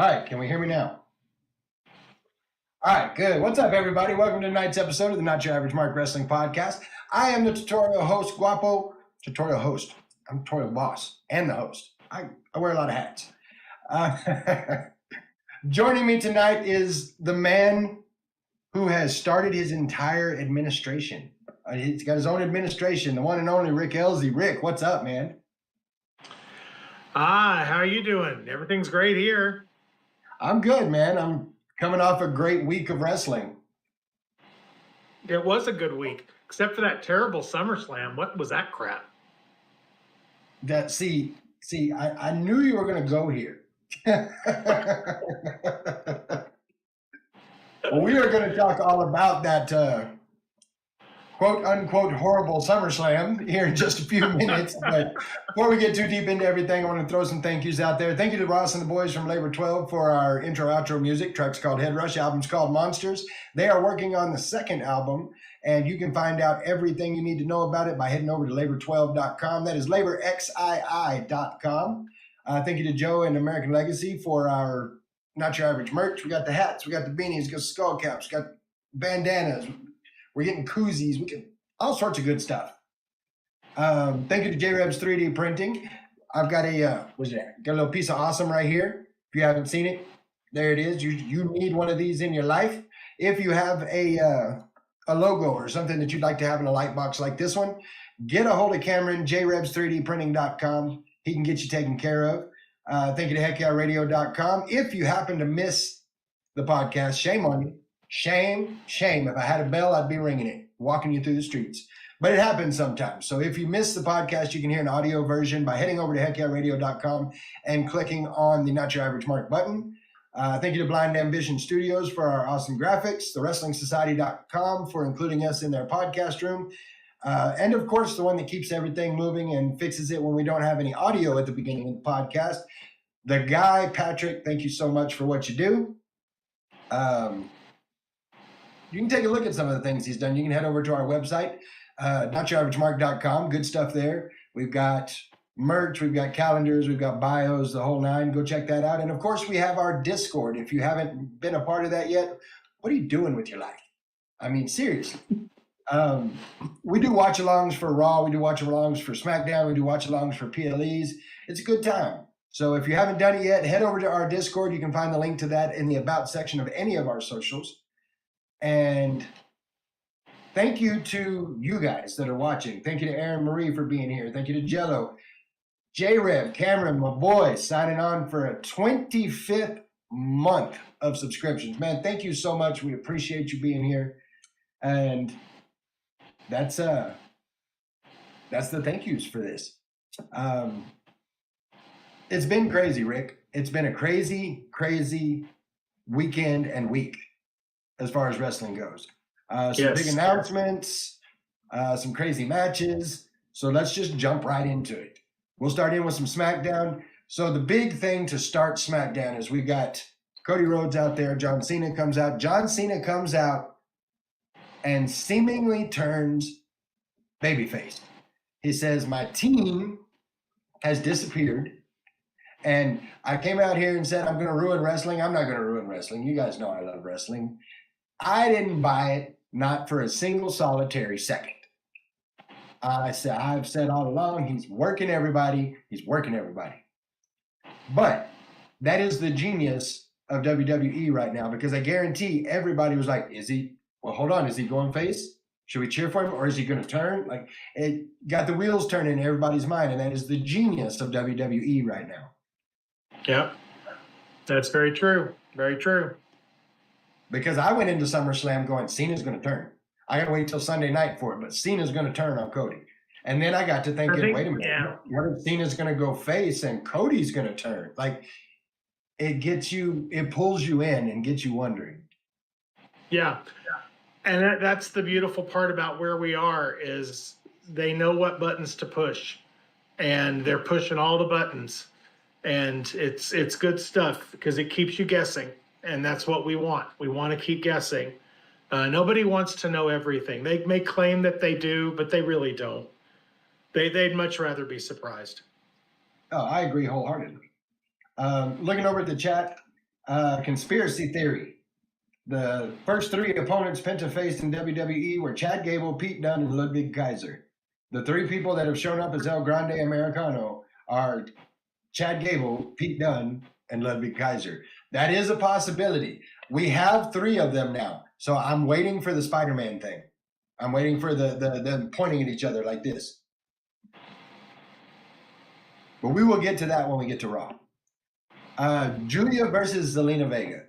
All right, can we hear me now? All right, good. What's up, everybody? Welcome to tonight's episode of the Not Your Average Mark Wrestling Podcast. I am the tutorial host, Guapo. Tutorial host. I'm tutorial boss and the host. I wear a lot of hats. Joining me tonight is the man who has started his entire administration. He's got his own administration, the one and only Rick Elsey. Rick, what's up, man? How are you doing? Everything's great here. I'm good, man. I'm coming off a great week of wrestling. It was a good week, except for that terrible SummerSlam. What was that crap? I knew you were going to go here. We are going to talk all about that quote unquote horrible SummerSlam here in just a few minutes. But before we get too deep into everything, I want to throw some thank yous out there. Thank you to Ross and the boys from Labor 12 for our intro outro music. Track's called Head Rush, album's called Monsters. They are working on the second album, and you can find out everything you need to know about it by heading over to labor12.com. That is laborxii.com. Thank you to Joe and American Legacy for our Not Your Average merch. We got the hats, we got the beanies, we got skull caps, we got bandanas. We're getting koozies. We get all sorts of good stuff. Thank you to JRebs 3D Printing. I've got got a little piece of awesome right here. If you haven't seen it, there it is. You need one of these in your life. If you have a logo or something that you'd like to have in a light box like this one, get a hold of Cameron, jrebs3dprinting.com. He can get you taken care of. Thank you to heckyeahradio.com. If you happen to miss the podcast, shame on you. Shame. If I had a bell, I'd be ringing it, walking you through the streets. But it happens sometimes. So if you miss the podcast, you can hear an audio version by heading over to heckyeahradio.com and clicking on the Not Your Average Mark button. Thank you to Blind Ambition Studios for our awesome graphics, thewrestlingsociety.com for including us in their podcast room. And of course, the one that keeps everything moving and fixes it when we don't have any audio at the beginning of the podcast. The guy, Patrick, thank you so much for what you do. You can take a look at some of the things he's done. You can head over to our website, notyouraverage.mark.com. Good stuff there. We've got merch, we've got calendars, we've got bios, the whole nine. Go check that out. And of course, we have our Discord. If you haven't been a part of that yet, what are you doing with your life? I mean, seriously. We do watch-alongs for Raw. We do watch-alongs for SmackDown. We do watch-alongs for PLEs. It's a good time. So if you haven't done it yet, head over to our Discord. You can find the link to that in the About section of any of our socials. And thank you to you guys that are watching. Thank you to Aaron Marie for being here. Thank you to Jello, J-Rev, Cameron, my boy, signing on for a 25th month of subscriptions. Man, thank you so much. We appreciate you being here. And that's the thank yous for this. It's been crazy, Rick. It's been a crazy, crazy weekend and week as far as wrestling goes. Some big announcements, some crazy matches. So let's just jump right into it. We'll start in with some SmackDown. So the big thing to start SmackDown is we've got Cody Rhodes out there. John Cena comes out. John Cena comes out and seemingly turns babyface. He says, my team has disappeared. And I came out here and said, I'm going to ruin wrestling. I'm not going to ruin wrestling. You guys know I love wrestling. I didn't buy it, not for a single solitary second. I've said all along, he's working everybody. But that is the genius of WWE right now, because I guarantee everybody was like, is he going face? Should we cheer for him, or is he going to turn? Like, it got the wheels turning in everybody's mind, and that is the genius of WWE right now. Yep, that's very true. Very true. Because I went into SummerSlam going, Cena's going to turn. I got to wait till Sunday night for it, but Cena's going to turn on Cody. And then I got to thinking, wait a minute, what if Cena's going to go face and Cody's going to turn? Like, it pulls you in and gets you wondering. Yeah. And that's the beautiful part about where we are is they know what buttons to push, and they're pushing all the buttons, and it's good stuff because it keeps you guessing. And that's what we want. We want to keep guessing. Nobody wants to know everything. They may claim that they do, but they really don't. They'd much rather be surprised. Oh, I agree wholeheartedly. Looking over at the chat, Conspiracy theory. The first three opponents Penta faced in WWE were Chad Gable, Pete Dunne, and Ludwig Kaiser. The three people that have shown up as El Grande Americano are Chad Gable, Pete Dunne, and Ludwig Kaiser. That is a possibility. We have three of them now. So I'm waiting for the Spider-Man thing. I'm waiting for them pointing at each other like this. But we will get to that when we get to Raw. Julia versus Zelina Vega.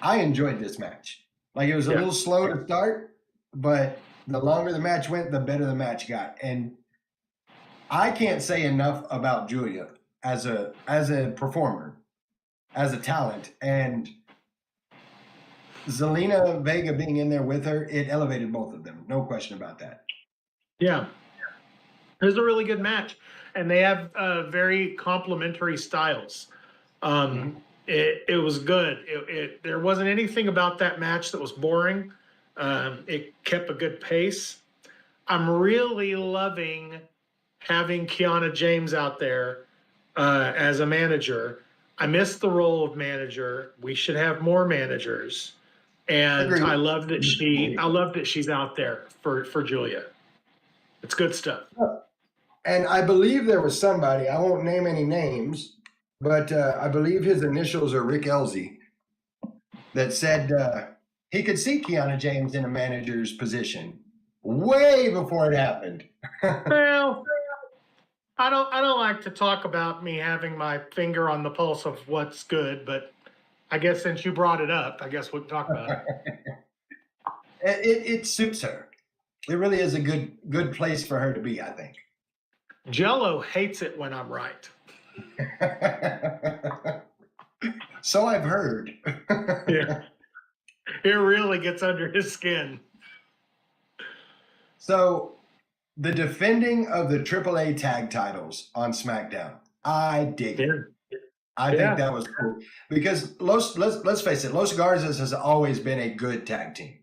I enjoyed this match. Like, it was a little slow to start, but the longer the match went, the better the match got. And I can't say enough about Julia as a performer, as a talent. And Zelina Vega being in there with her, it elevated both of them. No question about that. Yeah. It was a really good match. And they have very complementary styles. It was good. There wasn't anything about that match that was boring. It kept a good pace. I'm really loving having Kiana James out there as a manager. I missed the role of manager. We should have more managers. And I love that she's out there for Julia. It's good stuff. And I believe there was somebody, I won't name any names, but I believe his initials are Rick Elsey, that said he could see Kiana James in a manager's position way before it happened. Well, I don't like to talk about me having my finger on the pulse of what's good, but I guess since you brought it up, I guess we'll talk about it. It suits her. It really is a good place for her to be, I think. Jello hates it when I'm right. So I've heard. Yeah. It really gets under his skin. So the defending of the AAA tag titles on SmackDown, I dig it. I think that was cool because let's face it, Los Garzas has always been a good tag team.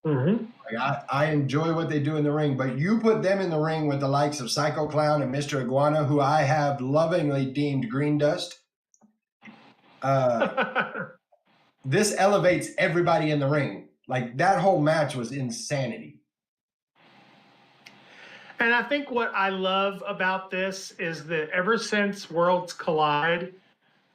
Mm-hmm. Like, I enjoy what they do in the ring, but you put them in the ring with the likes of Psycho Clown and Mr. Iguana, who I have lovingly deemed green dust. This elevates everybody in the ring. Like, that whole match was insanity. And I think what I love about this is that ever since Worlds Collide,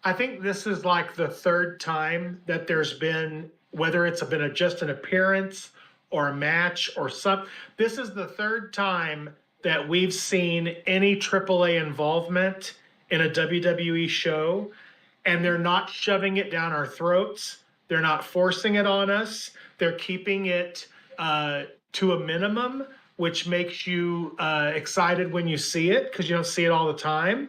I think this is like the third time that there's been, whether it's been just an appearance or a match or something, this is the third time that we've seen any AAA involvement in a WWE show, and they're not shoving it down our throats. They're not forcing it on us. They're keeping it to a minimum, which makes you excited when you see it because you don't see it all the time.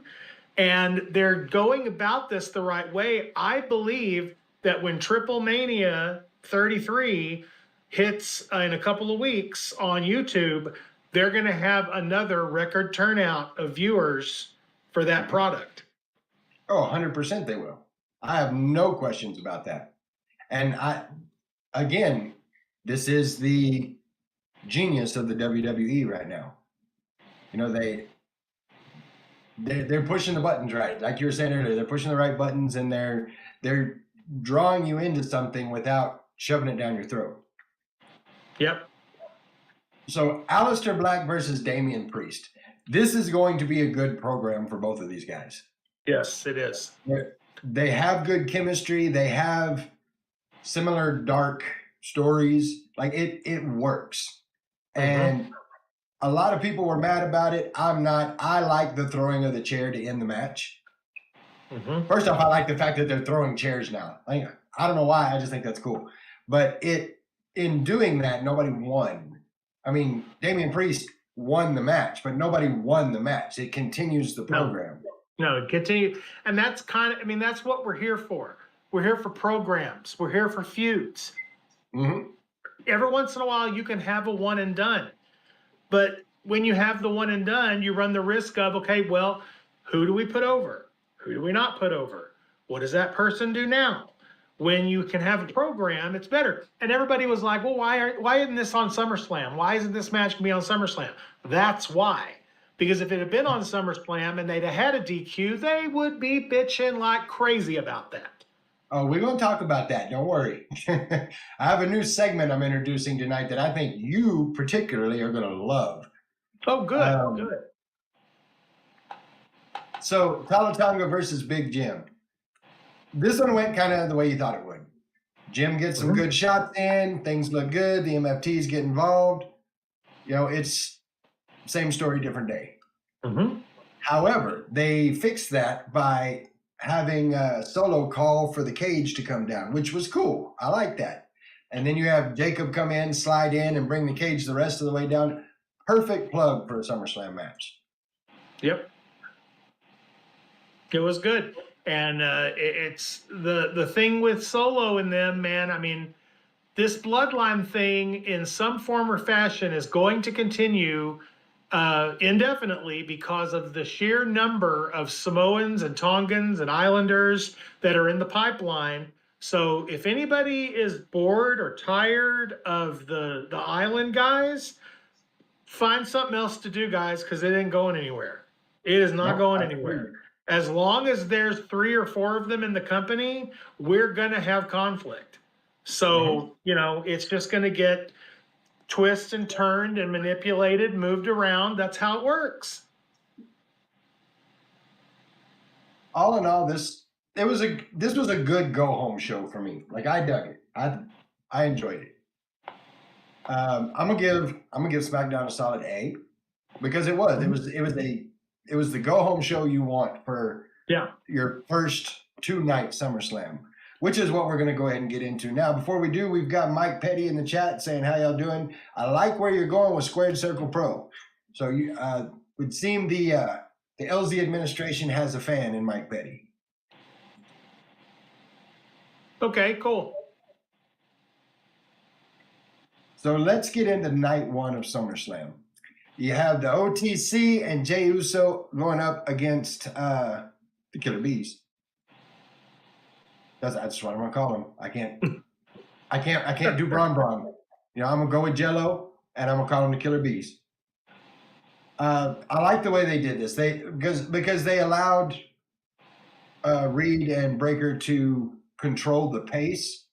And they're going about this the right way. I believe that when Triple Mania 33 hits in a couple of weeks on YouTube, they're going to have another record turnout of viewers for that product. Oh, 100% they will. I have no questions about that. And again, this is the genius of the WWE right now. You know, they're pushing the buttons right. Like you were saying earlier, they're pushing the right buttons and they're drawing you into something without shoving it down your throat. Yep. So Aleister Black versus Damian Priest. This is going to be a good program for both of these guys. Yes, it is. They have good chemistry. They have similar dark stories. Like it works. And a lot of people were mad about it. I'm not. I like the throwing of the chair to end the match. First off, I like the fact that they're throwing chairs now. Like, I don't know why. I just think that's cool. But in doing that, nobody won. I mean, Damian Priest won the match, but nobody won the match. It continues the program. No, continue. And that's that's what we're here for. We're here for programs. We're here for feuds. Every once in a while, you can have a one and done. But when you have the one and done, you run the risk of, okay, well, who do we put over? Who do we not put over? What does that person do now? When you can have a program, it's better. And everybody was like, well, why isn't this on SummerSlam? Why isn't this match going to be on SummerSlam? That's why. Because if it had been on SummerSlam and they'd have had a DQ, they would be bitching like crazy about that. Oh, we're going to talk about that. Don't worry. I have a new segment I'm introducing tonight that I think you particularly are going to love. Oh, good, good. So, Talatonga versus Big Jim. This one went kind of the way you thought it would. Jim gets some good shots in. Things look good. The MFTs get involved. You know, it's same story, different day. However, they fixed that by having a Solo call for the cage to come down, which was cool. I like that. And then you have Jacob come in, slide in, and bring the cage the rest of the way down. Perfect plug for a SummerSlam match. Yep. It was good. And it's the thing with Solo and them, man. I mean, this bloodline thing in some form or fashion is going to continue indefinitely because of the sheer number of Samoans and Tongans and Islanders that are in the pipeline. So if anybody is bored or tired of the island guys, find something else to do, guys, because it ain't going anywhere. It is not going anywhere. As long as there's 3 or 4 of them in the company, we're going to have conflict. So, you know, it's just going to get twisted and turned and manipulated, moved around. That's how it works. All in all, this was a good go home show for me. Like, I dug it. I enjoyed it. I'm gonna give SmackDown a solid A because it was the go home show you want for your first 2-night SummerSlam, which is what we're going to go ahead and get into now. Before we do, we've got Mike Petty in the chat saying, how y'all doing? I like where you're going with Squared Circle Pro. So you would seem the LZ administration has a fan in Mike Petty. Okay, cool. So let's get into night 1 of SummerSlam. You have the OTC and Jey Uso going up against the Killer Bees. That's what I'm gonna call them. I can't do Braun. You know, I'm gonna go with Jello, and I'm gonna call them the Killer Bees. I like the way they did this. Because they allowed Reed and Breaker to control the pace,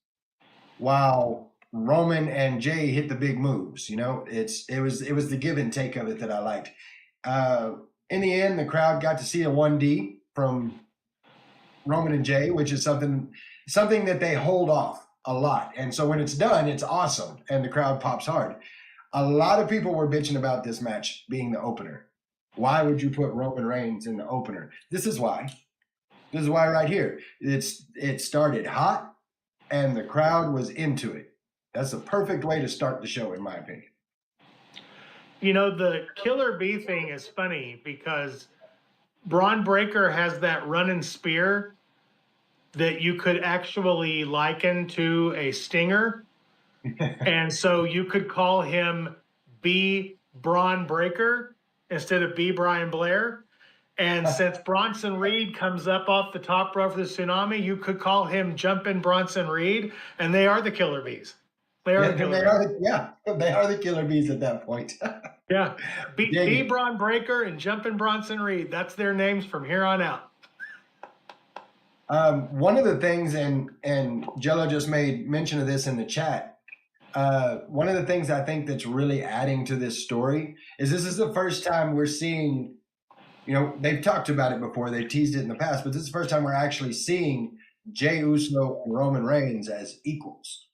while Roman and Jay hit the big moves. You know, it was the give and take of it that I liked. In the end, the crowd got to see a 1D from Roman and Jay, which is something that they hold off a lot. And so when it's done, it's awesome, and the crowd pops hard. A lot of people were bitching about this match being the opener. Why would you put Roman Reigns in the opener? This is why. This is why right here. It started hot, and the crowd was into it. That's a perfect way to start the show, in my opinion. You know, the Killer Bee thing is funny because Braun Breaker has that running spear that you could actually liken to a stinger. And so you could call him B. Braun Breaker instead of B. Brian Blair. And since Bronson Reed comes up off the top rope of the tsunami, you could call him Jumpin' Bronson Reed, and they are the Killer Bees. They are the Killer Bees. They are the Killer Bees at that point. Yeah. B. Braun Breaker and Jumpin' Bronson Reed. That's their names from here on out. One of the things, and Jello just made mention of this in the chat, one of the things I think that's really adding to this story is this is the first time we're seeing, you know, they've talked about it before, they've teased it in the past, but this is the first time we're actually seeing Jey Uso and Roman Reigns as equals.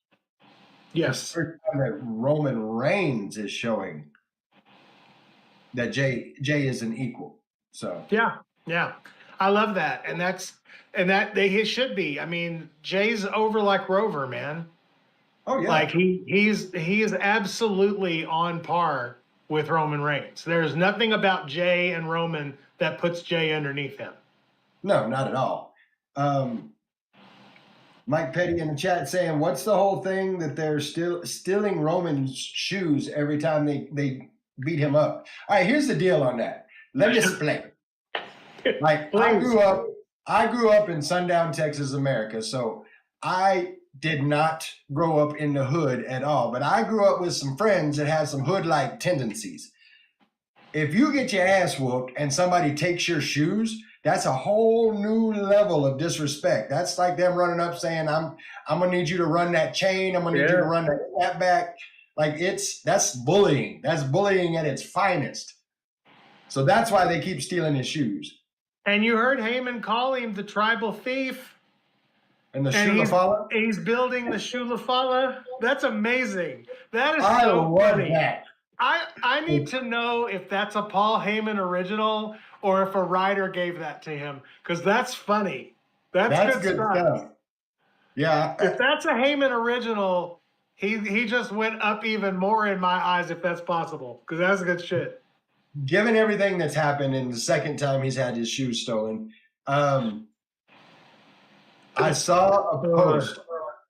Yes. It's the first time that Roman Reigns is showing that Jey is an equal. So yeah, I love that, and he should be. I mean, Jay's over like Rover, man. Oh yeah, like he is absolutely on par with Roman Reigns. There's nothing about Jay and Roman that puts Jay underneath him. No, not at all. Mike Petty in the chat saying, what's the whole thing that they're still stealing Roman's shoes every time they beat him up? All right, here's the deal on that. Let me explain. Like, I grew up in Sundown, Texas, America, so I did not grow up in the hood at all, but I grew up with some friends that had some hood-like tendencies. If you get your ass whooped and somebody takes your shoes, That's a whole new level of disrespect. That's like them running up saying, I'm gonna need you to run that chain, I'm gonna need you to run that snapback. Like that's bullying. That's bullying at its finest. So that's why they keep stealing his shoes. And you heard Heyman call him the tribal thief. And the Shulafala? He's building the Shulafala. That's amazing. That is I so love funny. that. I need to know if that's a Paul Heyman original or if a writer gave that to him, because that's funny. That's good stuff. Yeah. If that's a Heyman original, he just went up even more in my eyes, if that's possible, because that's good shit. Given everything that's happened in the second time he's had his shoes stolen, I saw a post.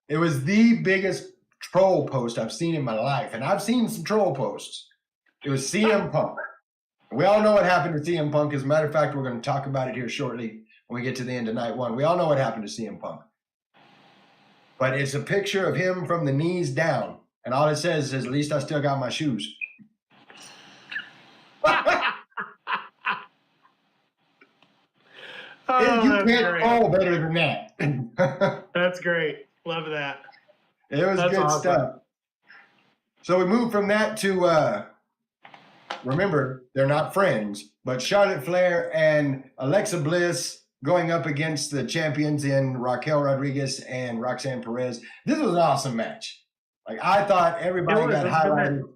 It was the biggest troll post I've seen in my life, and I've seen some troll posts. It was CM Punk. We all know what happened to CM Punk. As a matter of fact, we're going to talk about it here shortly when we get to the end of night one. We all know what happened to CM Punk. But it's a picture of him from the knees down, and all it says is, at least I still got my shoes. You can't fall better than that. That's great. Love that. It was good stuff. So we moved from that to, remember, they're not friends, but Charlotte Flair and Alexa Bliss going up against the champions in Raquel Rodriguez and Roxanne Perez. This was an awesome match. Like, I thought everybody got highlighted.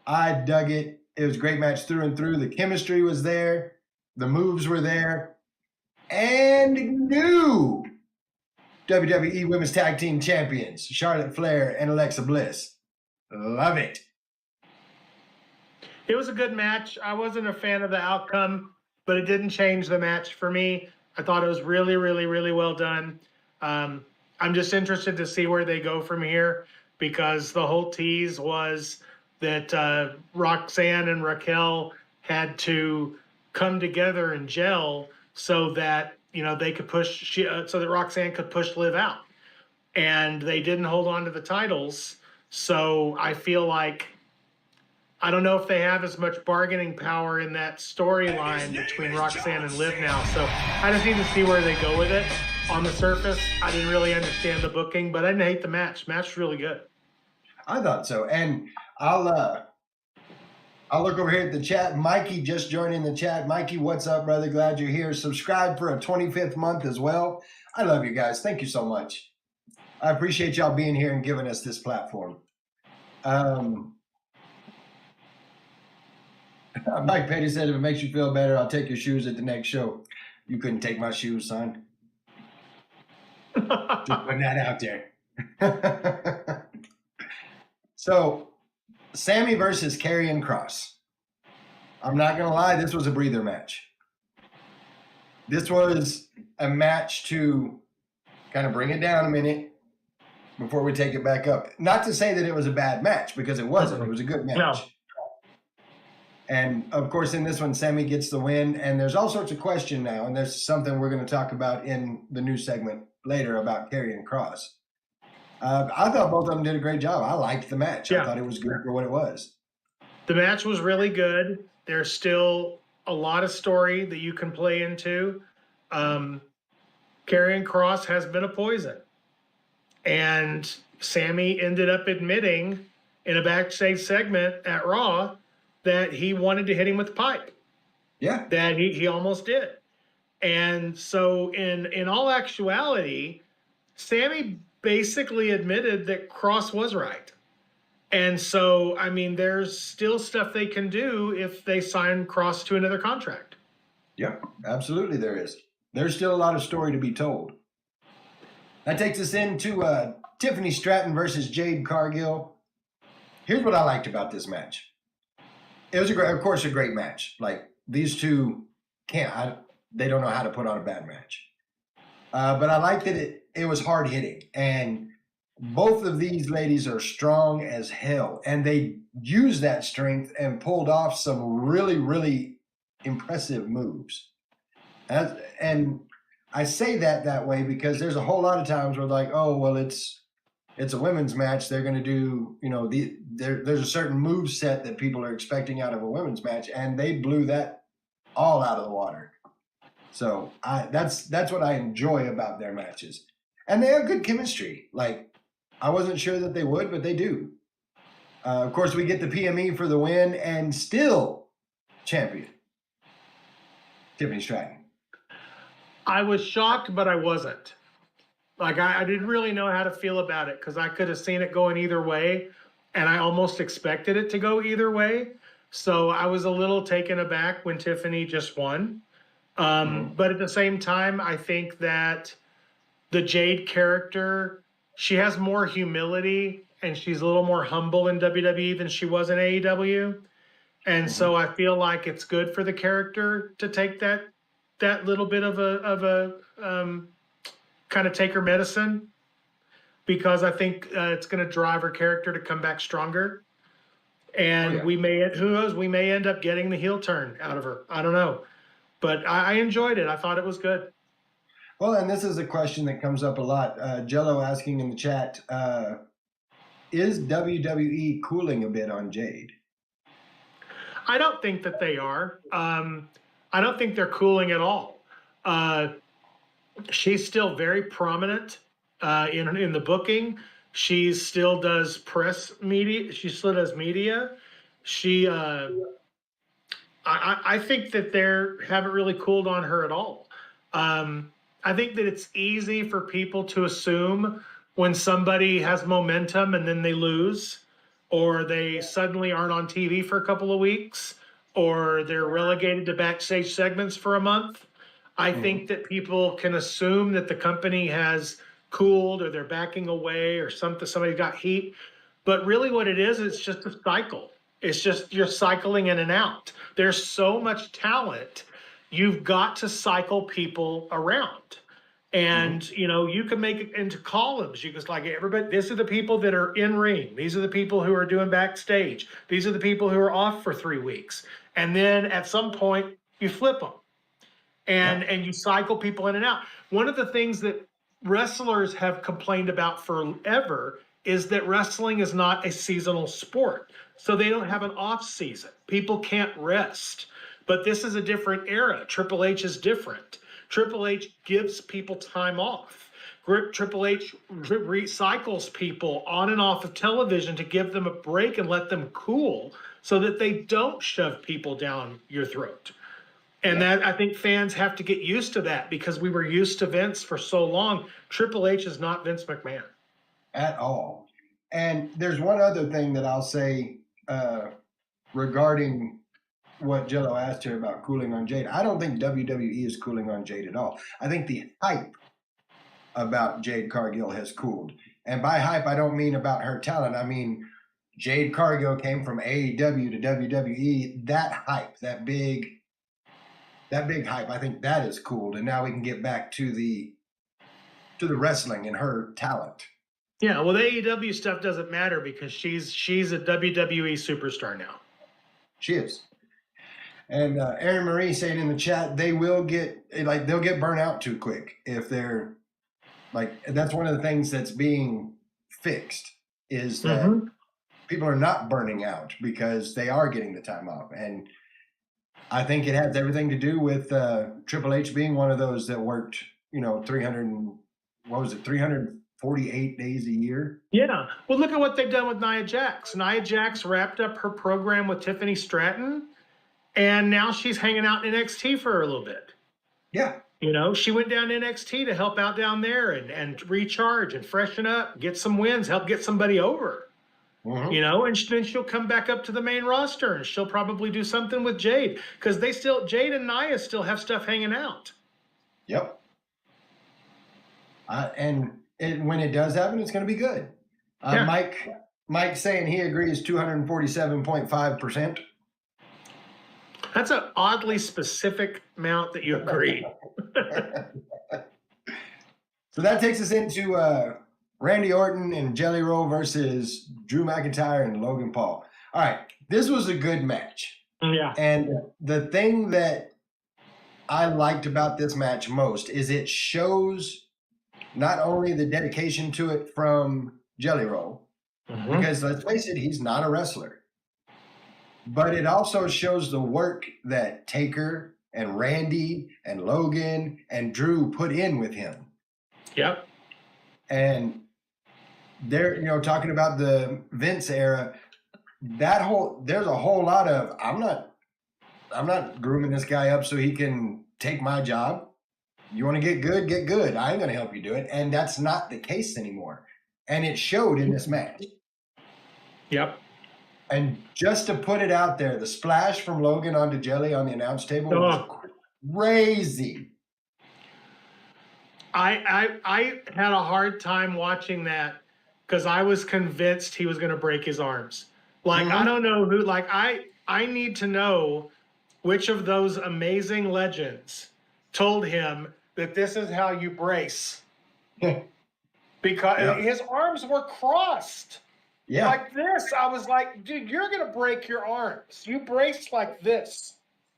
I dug it. It was a great match through and through. The chemistry was there. The moves were there. And new WWE Women's Tag Team Champions, Charlotte Flair and Alexa Bliss. Love it. It was a good match. I wasn't a fan of the outcome, but it didn't change the match for me. I thought it was really, really, really well done. I'm just interested to see where they go from here, because the whole tease was that Roxanne and Raquel had to come together and gel so that, you know, they could push, so that Roxanne could push Liv out. And they didn't hold on to the titles. So I feel like, I don't know if they have as much bargaining power in that storyline between Roxanne and Liv now. So I just need to see where they go with it. On the surface, I didn't really understand the booking, but I didn't hate the match. Match was really good. I thought so. And I'll look over here at the chat. Mikey just joined in the chat. Mikey, what's up, brother? Glad you're here. Subscribe for a 25th month as well. I love you guys. Thank you so much. I appreciate y'all being here and giving us this platform. Mike Petty said, if it makes you feel better, I'll take your shoes at the next show. You couldn't take my shoes, son. Just putting that out there. So, Sammy versus Karrion Kross. I'm not going to lie, this was a breather match. This was a match to kind of bring it down a minute before we take it back up. Not to say that it was a bad match, because it wasn't. It was a good match. No. And, of course, in this one, Sammy gets the win. And there's all sorts of question now, and there's something we're going to talk about in the new segment later about Karrion Kross. I thought both of them did a great job. I liked the match. Yeah. I thought it was good for what it was. The match was really good. There's still a lot of story that you can play into. Karrion Kross has been a poison. And Sammy ended up admitting in a backstage segment at Raw that he wanted to hit him with the pipe. Yeah. That he almost did. And so in all actuality, Sammy basically admitted that Kross was right. And so, I mean, there's still stuff they can do if they sign Kross to another contract. Yep, absolutely there is. There's still a lot of story to be told. That takes us into Tiffany Stratton versus Jade Cargill. Here's what I liked about this match. It was, of course, a great match. Like, these two they don't know how to put on a bad match. But I liked that it was hard hitting. And both of these ladies are strong as hell. And they used that strength and pulled off some really, really impressive moves. And I say that way because there's a whole lot of times where, like, oh, well, it's a women's match. They're going to do, you know, there's a certain move set that people are expecting out of a women's match. And they blew that all out of the water. So that's what I enjoy about their matches, and they have good chemistry. Like I wasn't sure that they would, but they do. Of course, we get the PME for the win, and still champion Tiffany Stratton. I was shocked, but I wasn't. Like I didn't really know how to feel about it because I could have seen it going either way, and I almost expected it to go either way. So I was a little taken aback when Tiffany just won. But at the same time, I think that the Jade character, she has more humility and she's a little more humble in WWE than she was in AEW. And so I feel like it's good for the character to take that little bit of a kind of take her medicine, because I think it's going to drive her character to come back stronger. And we may, who knows, we may end up getting the heel turn out of her. I don't know. But I enjoyed it. I thought it was good. Well, and this is a question that comes up a lot. Jello asking in the chat, is WWE cooling a bit on Jade? I don't think that they are. I don't think they're cooling at all. She's still very prominent in the booking. She still does press media. She still does media. She, I think that they haven't really cooled on her at all. I think that it's easy for people to assume when somebody has momentum and then they lose, or they suddenly aren't on TV for a couple of weeks, or they're relegated to backstage segments for a month. I think that people can assume that the company has cooled or they're backing away or something, somebody got heat. But really what it is, it's just a cycle. It's just you're cycling in and out. There's so much talent. You've got to cycle people around. And, you know, you can make it into columns. You just like everybody, these are the people that are in ring. These are the people who are doing backstage. These are the people who are off for 3 weeks. And then at some point you flip them and you cycle people in and out. One of the things that wrestlers have complained about forever is that wrestling is not a seasonal sport. So they don't have an off season. People can't rest. But this is a different era. Triple H is different. Triple H gives people time off. Triple H recycles people on and off of television to give them a break and let them cool so that they don't shove people down your throat. And that, I think fans have to get used to that because we were used to Vince for so long. Triple H is not Vince McMahon. At all. And there's one other thing that I'll say regarding what Jello asked her about cooling on Jade. I don't think WWE is cooling on Jade at all. I think the hype about Jade Cargill has cooled. And by hype, I don't mean about her talent. I mean, Jade Cargill came from AEW to WWE. That hype, that big hype, I think that is cooled. And now we can get back to the wrestling and her talent. Yeah, well, the AEW stuff doesn't matter because she's a WWE superstar now. She is. And Erin Marie saying in the chat, they'll get burnt out too quick if they're like. That's one of the things that's being fixed is that people are not burning out because they are getting the time off. And I think it has everything to do with Triple H being one of those that worked, 348 days a year. Yeah. Well, look at what they've done with Nia Jax. Nia Jax wrapped up her program with Tiffany Stratton, and now she's hanging out in NXT for a little bit. Yeah. She went down to NXT to help out down there and recharge and freshen up, get some wins, help get somebody over. And then she'll come back up to the main roster and she'll probably do something with Jade because Jade and Nia still have stuff hanging out. Yep. And when it does happen, it's going to be good. Mike saying he agrees 247.5%. That's an oddly specific amount that you agree. So that takes us into Randy Orton and Jelly Roll versus Drew McIntyre and Logan Paul. All right, this was a good match. Yeah. And the thing that I liked about this match most is it shows not only the dedication to it from Jelly Roll, because let's face it, he's not a wrestler. But it also shows the work that Taker and Randy and Logan and Drew put in with him. Yep. And they're, talking about the Vince era, there's a whole lot of, I'm not grooming this guy up so he can take my job. You want to get good, get good. I ain't going to help you do it. And that's not the case anymore. And it showed in this match. Yep. And just to put it out there, the splash from Logan onto Jelly on the announce table was crazy. I had a hard time watching that because I was convinced he was going to break his arms. Like, I don't know who, like, I need to know which of those amazing legends told him that this is how you brace. Because his arms were crossed. Yeah. Like this. I was like, dude, you're going to break your arms. You brace like this.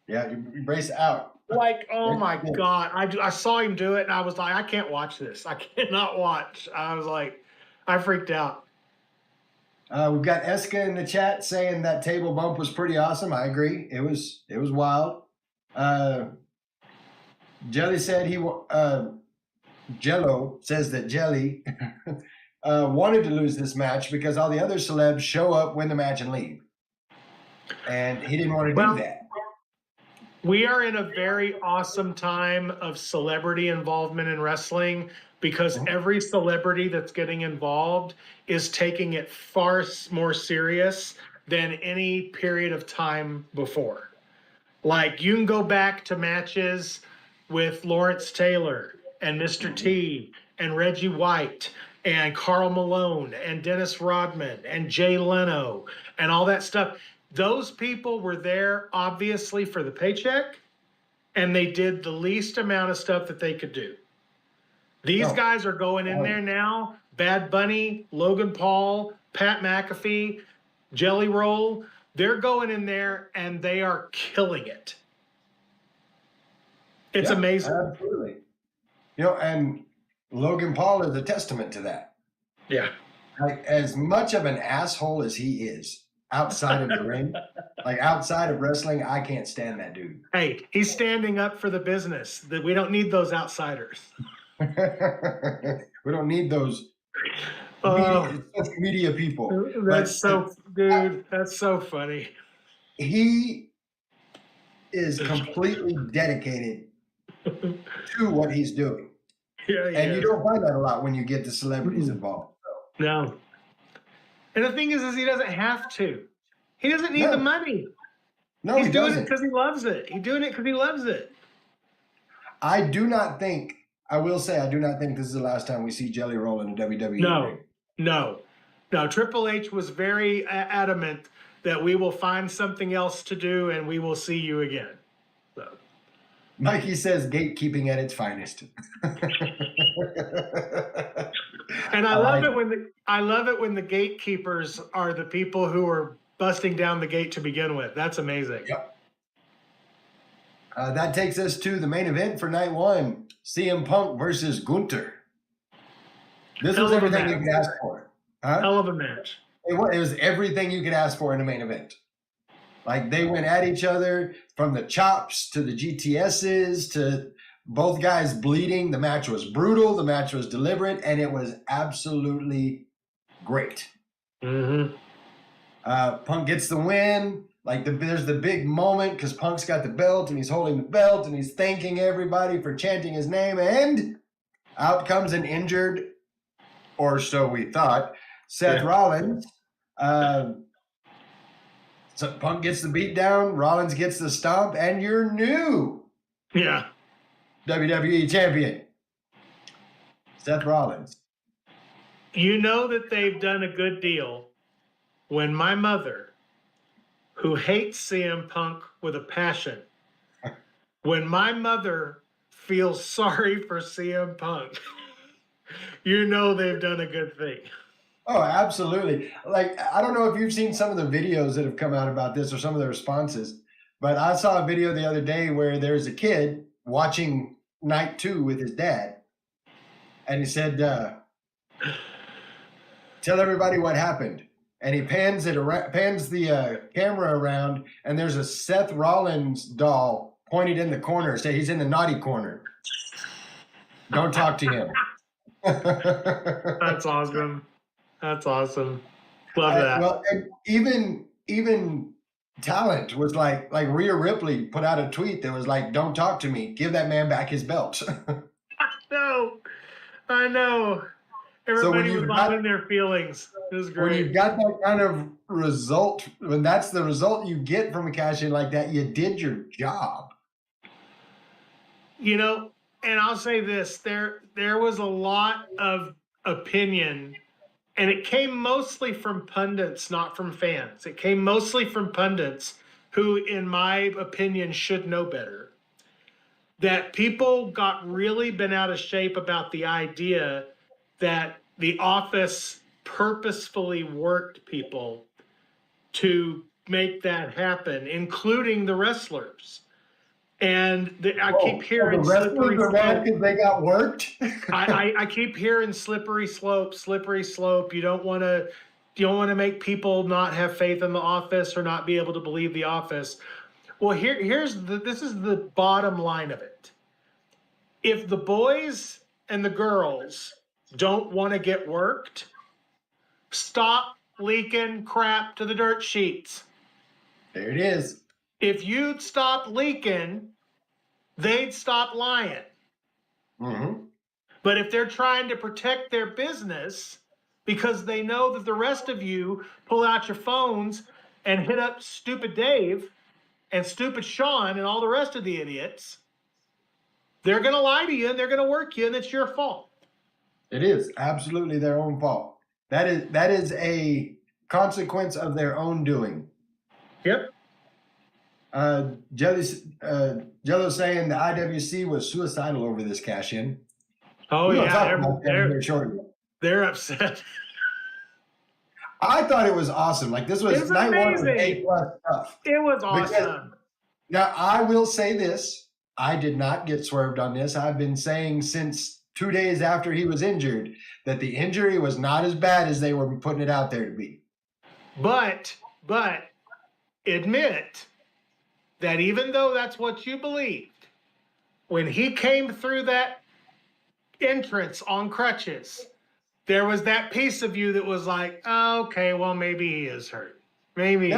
Yeah, you brace out. Like, oh my God. I saw him do it and I was like, I can't watch this. I cannot watch. I was like, I freaked out. We've got Eska in the chat saying that table bump was pretty awesome. I agree. It was wild. Jelly said Jello says that Jelly wanted to lose this match because all the other celebs show up, win the match, and leave. And he didn't want to do that. We are in a very awesome time of celebrity involvement in wrestling because every celebrity that's getting involved is taking it far more serious than any period of time before. Like, you can go back to matches with Lawrence Taylor and Mr. T and Reggie White and Karl Malone and Dennis Rodman and Jay Leno and all that stuff. Those people were there, obviously, for the paycheck, and they did the least amount of stuff that they could do. These guys are going in there now. Bad Bunny, Logan Paul, Pat McAfee, Jelly Roll. They're going in there, and they are killing it. It's amazing. Absolutely. And Logan Paul is a testament to that. Yeah. Like, as much of an asshole as he is, outside of the ring, like outside of wrestling, I can't stand that dude. Hey, he's standing up for the business. That we don't need those outsiders. We don't need those media people. That's that's so funny. He is completely dedicated to what he's doing. Yeah, and you don't find that a lot when you get the celebrities involved. So. No. And the thing is he doesn't have to. He doesn't need the money. No, he's doing doesn't. it because he loves it. He's doing it because he loves it. I will say, I do not think this is the last time we see Jelly Roll in a WWE ring. No. Triple H was very adamant that we will find something else to do and we will see you again. So. Mikey says gatekeeping at its finest. And I love it when the gatekeepers are the people who are busting down the gate to begin with. That's amazing. Yep. That takes us to the main event for night one: CM Punk versus Gunther. This was everything you could ask for. Hell of a match. It was everything you could ask for in a main event. Like, they went at each other from the chops to the GTSs to both guys bleeding. The match was brutal. The match was deliberate, and it was absolutely great. Mm-hmm. Punk gets the win. Like, there's the big moment because Punk's got the belt and he's holding the belt and he's thanking everybody for chanting his name. And out comes an injured, or so we thought, Seth Rollins. So Punk gets the beat down, Rollins gets the stomp, and your new WWE champion, Seth Rollins. You know that they've done a good deal when my mother, who hates CM Punk with a passion, when my mother feels sorry for CM Punk, you know they've done a good thing. Oh, absolutely. Like, I don't know if you've seen some of the videos that have come out about this or some of the responses, but I saw a video the other day where there's a kid watching night 2 with his dad, and he said, tell everybody what happened. And he pans the camera around, and there's a Seth Rollins doll pointed in the corner, say he's in the naughty corner. Don't talk to him. That's awesome. That's awesome. Love that. Well, and even talent was like Rhea Ripley put out a tweet that was like, "Don't talk to me. Give that man back his belt." No, I know. Everybody was all in their feelings. It was great. When you've got that kind of result, when that's the result you get from a cash in like that, you did your job. You know, and I'll say this: there was a lot of opinion, and it came mostly from pundits, not from fans. It came mostly from pundits who, in my opinion, should know better. That people got really bent out of shape about the idea that the office purposefully worked people to make that happen, including the wrestlers. And I keep hearing the wrestlers are mad because they got worked. I keep hearing slippery slope. You don't want to make people not have faith in the office or not be able to believe the office. Well, this is the bottom line of it. If the boys and the girls don't want to get worked, stop leaking crap to the dirt sheets. There it is. If you'd stop leaking, they'd stop lying. Mm-hmm. But if they're trying to protect their business because they know that the rest of you pull out your phones and hit up Stupid Dave and Stupid Sean and all the rest of the idiots, they're going to lie to you and they're going to work you, and it's your fault. It is absolutely their own fault. That is a consequence of their own doing. Yep. Jello saying the IWC was suicidal over this cash in. Oh yeah, they're upset. I thought it was awesome. Like this was night amazing. 1 was A+ stuff. It was awesome. Now I will say this: I did not get swerved on this. I've been saying since 2 days after he was injured that the injury was not as bad as they were putting it out there to be. But admit that even though that's what you believed, when he came through that entrance on crutches, there was that piece of you that was like, oh, okay, well, maybe he is hurt. Maybe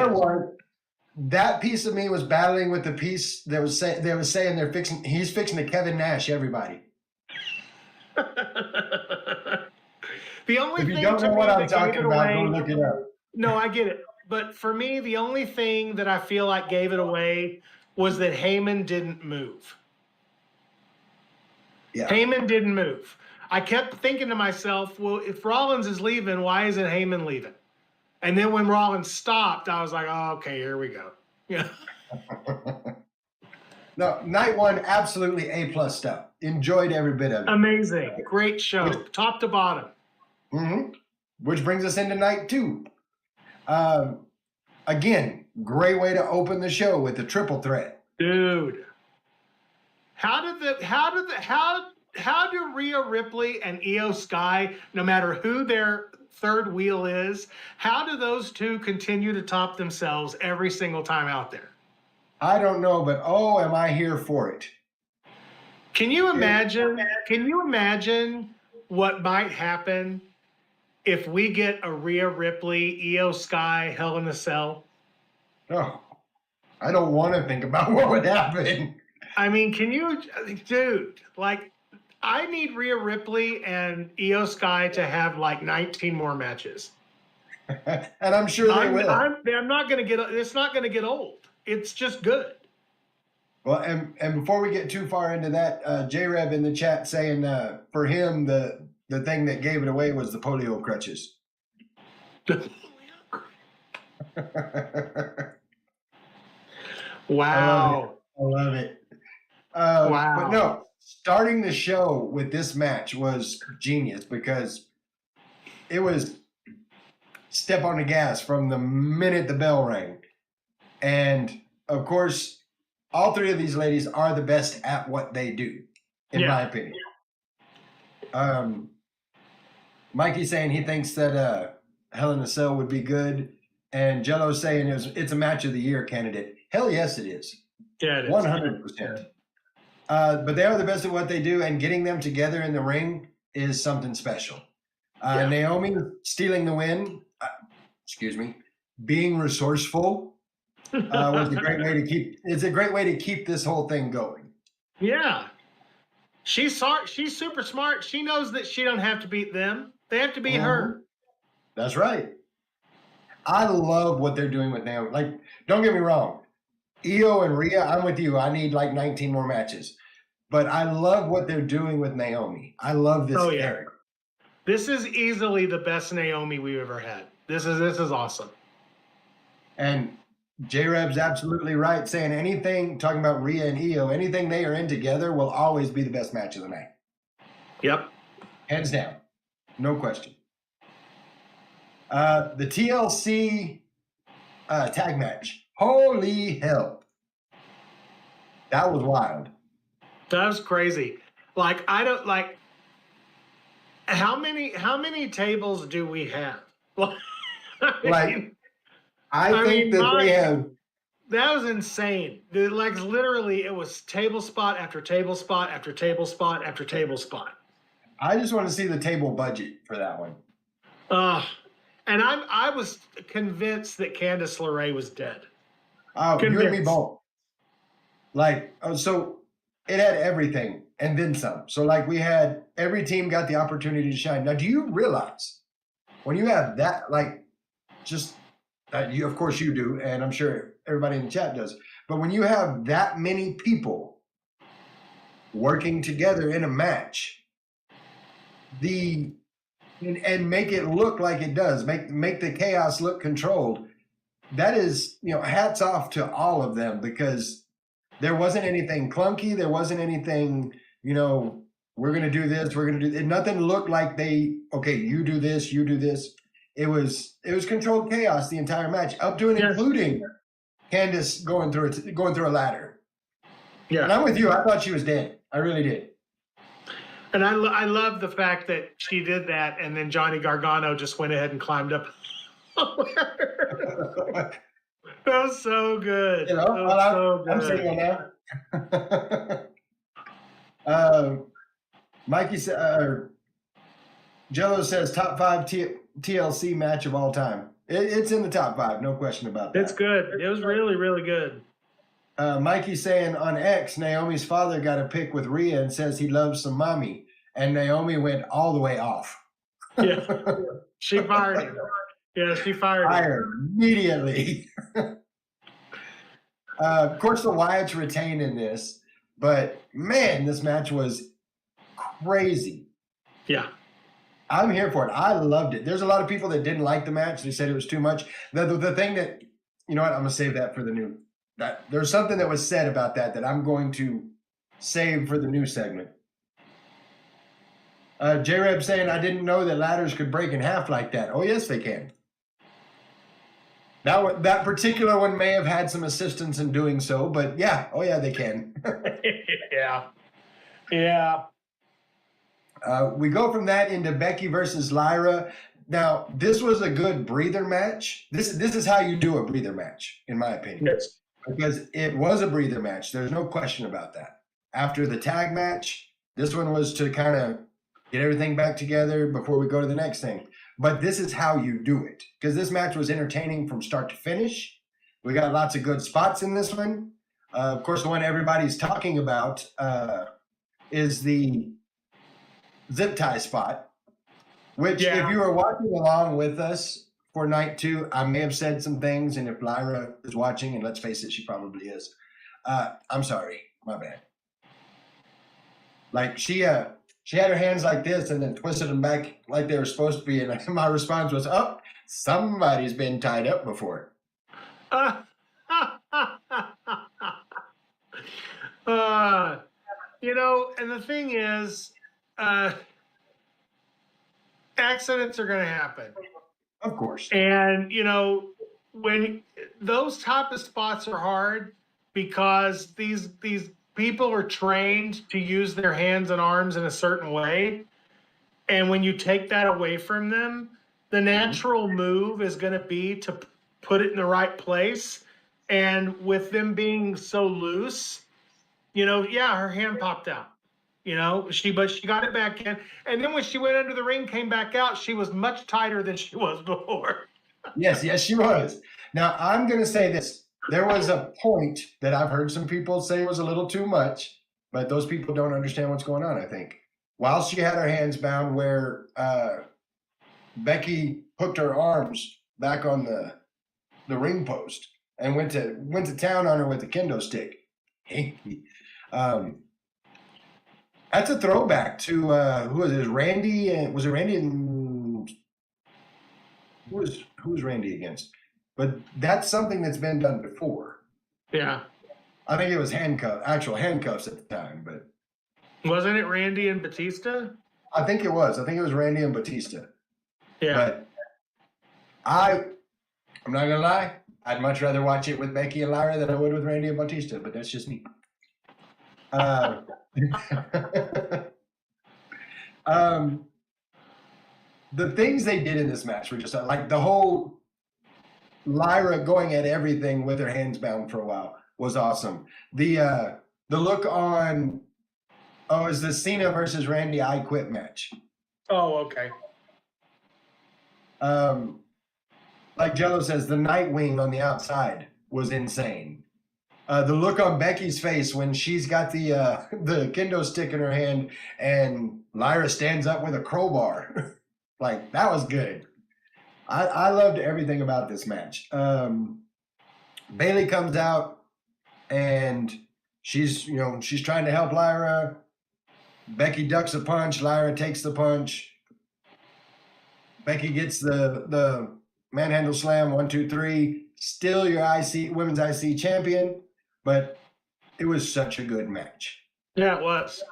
that piece of me was battling with the piece that was saying he's fixing to Kevin Nash everybody. The only if you thing don't know what I'm talking about, go look it up. No, I get it. But for me, the only thing that I feel like gave it away was that Heyman didn't move. Yeah. Heyman didn't move. I kept thinking to myself, well, if Rollins is leaving, why isn't Heyman leaving? And then when Rollins stopped, I was like, oh, okay, here we go. Yeah. No, night 1, absolutely A+ stuff. Enjoyed every bit of it. Amazing. Great show, top to bottom. Mm-hmm. Which brings us into night 2. Again, great way to open the show with the triple threat. Dude. How do Rhea Ripley and Io Sky, no matter who their third wheel is, how do those two continue to top themselves every single time out there? I don't know, but oh, am I here for it? Can you imagine what might happen if we get a Rhea Ripley, Io Sky, Hell in a Cell? Oh, I don't want to think about what would happen. I mean, dude, like, I need Rhea Ripley and Io Sky to have like 19 more matches. And I'm sure they will. I'm not going to get, it's not going to get old. It's just good. Well, and before we get too far into that, J-Rev in the chat saying for him, the thing that gave it away was the polio crutches. Wow. I love it. Wow. But no, starting the show with this match was genius because it was step on the gas from the minute the bell rang. And of course, all 3 of these ladies are the best at what they do, in my opinion. Mikey's saying he thinks that Hell in a Cell would be good. And Jello's saying it's a match of the year candidate. Hell yes, it is. Yeah, it is. 100%. But they are the best at what they do, and getting them together in the ring is something special. Yeah. Naomi stealing the win, excuse me, being resourceful was a great way to keep. It's a great way to keep this whole thing going. Yeah. She's super smart. She knows that she don't have to beat them. They have to beat her. That's right. I love what they're doing with Naomi. Like, don't get me wrong. Io and Rhea, I'm with you. I need like 19 more matches. But I love what they're doing with Naomi. I love this character. This is easily the best Naomi we've ever had. This is awesome. And J-Reb's absolutely right, saying anything, talking about Rhea and Io, anything they are in together will always be the best match of the night. Yep. Hands down. No question. The TLC tag match. Holy hell. That was wild. That was crazy. Like, I don't like how many tables do we have? I think they have. That was insane. Like, literally, it was table spot after table spot after table spot after table spot. I just want to see the table budget for that one. And I was convinced that Candice LeRae was dead. Oh, you and me both. Like, so it had everything and then some. So, like, we had every team got the opportunity to shine. Now, do you realize when you have that, like, just you, of course you do, and I'm sure everybody in the chat does, but when you have that many people working together in a match, and make it look like it does, make the chaos look controlled, that is, hats off to all of them, because there wasn't anything clunky. There wasn't anything, we're going to do this, we're going to do it. Nothing looked like okay, you do this, you do this. It was controlled chaos the entire match, up to and including Candice going through a ladder. Yeah. And I'm with you. I thought she was dead. I really did. And I love the fact that she did that, and then Johnny Gargano just went ahead and climbed up. That was so good. I'm single now. Mikey said, Jello says top 5 TLC match of all time. It's in the top 5, no question about that. It's good. It was really, really good. Mikey saying on X, Naomi's father got a pic with Rhea and says he loves some mommy, and Naomi went all the way off. Yeah, she fired him. Yeah, she fired him immediately. Of course, the Wyatts retain in this, but man, this match was crazy. Yeah. I'm here for it. I loved it. There's a lot of people that didn't like the match. They said it was too much. The thing that, you know what, I'm going to save that for the new. There's something that was said about that I'm going to save for the new segment. J-Reb saying, I didn't know that ladders could break in half like that. Oh, yes, they can. That particular one may have had some assistance in doing so, but yeah, oh yeah, they can. Yeah. We go from that into Becky versus Lyra. Now, this was a good breather match. This is how you do a breather match, in my opinion. Yes. Because it was a breather match. There's no question about that. After the tag match, this one was to kind of get everything back together before we go to the next thing. But this is how you do it, because this match was entertaining from start to finish. We got lots of good spots in this one. Of course, the one everybody's talking about is the zip tie spot, which if you were watching along with us for night 2, I may have said some things. And if Lyra is watching, and let's face it, she probably is, I'm sorry, my bad. Like she had her hands like this and then twisted them back like they were supposed to be. And my response was, oh, somebody's been tied up before. And the thing is, accidents are going to happen. Of course. And, when those type of spots are hard, because these people are trained to use their hands and arms in a certain way. And when you take that away from them, the natural move is going to be to put it in the right place. And with them being so loose, yeah, her hand popped out. But she got it back in. And then when she went under the ring, came back out, she was much tighter than she was before. Yes, she was. Now, I'm going to say this. There was a point that I've heard some people say was a little too much, but those people don't understand what's going on, I think. While she had her hands bound, where Becky hooked her arms back on the ring post and went to town on her with the kendo stick. That's a throwback to who was it? Randy, and was it Randy and who was Randy against? But that's something that's been done before. Yeah. I think it was actual handcuffs at the time, but wasn't it Randy and Batista? I think it was. I think it was Randy and Batista. Yeah. But I'm not gonna lie, I'd much rather watch it with Becky and Lyra than I would with Randy and Batista, but that's just me. The things they did in this match were just like the whole Lyra going at everything with her hands bound for a while was awesome. The look on is the Cena versus Randy I Quit match. Oh, okay. Like Jello says, the Nightwing on the outside was insane. The look on Becky's face when she's got the kendo stick in her hand and Lyra stands up with a crowbar. Like, that was good. I loved everything about this match. Bayley comes out and she's trying to help Lyra. Becky ducks a punch. Lyra takes the punch. Becky gets the manhandle slam, 1, 2, 3. Still your women's IC champion, but it was such a good match. Yeah, it was.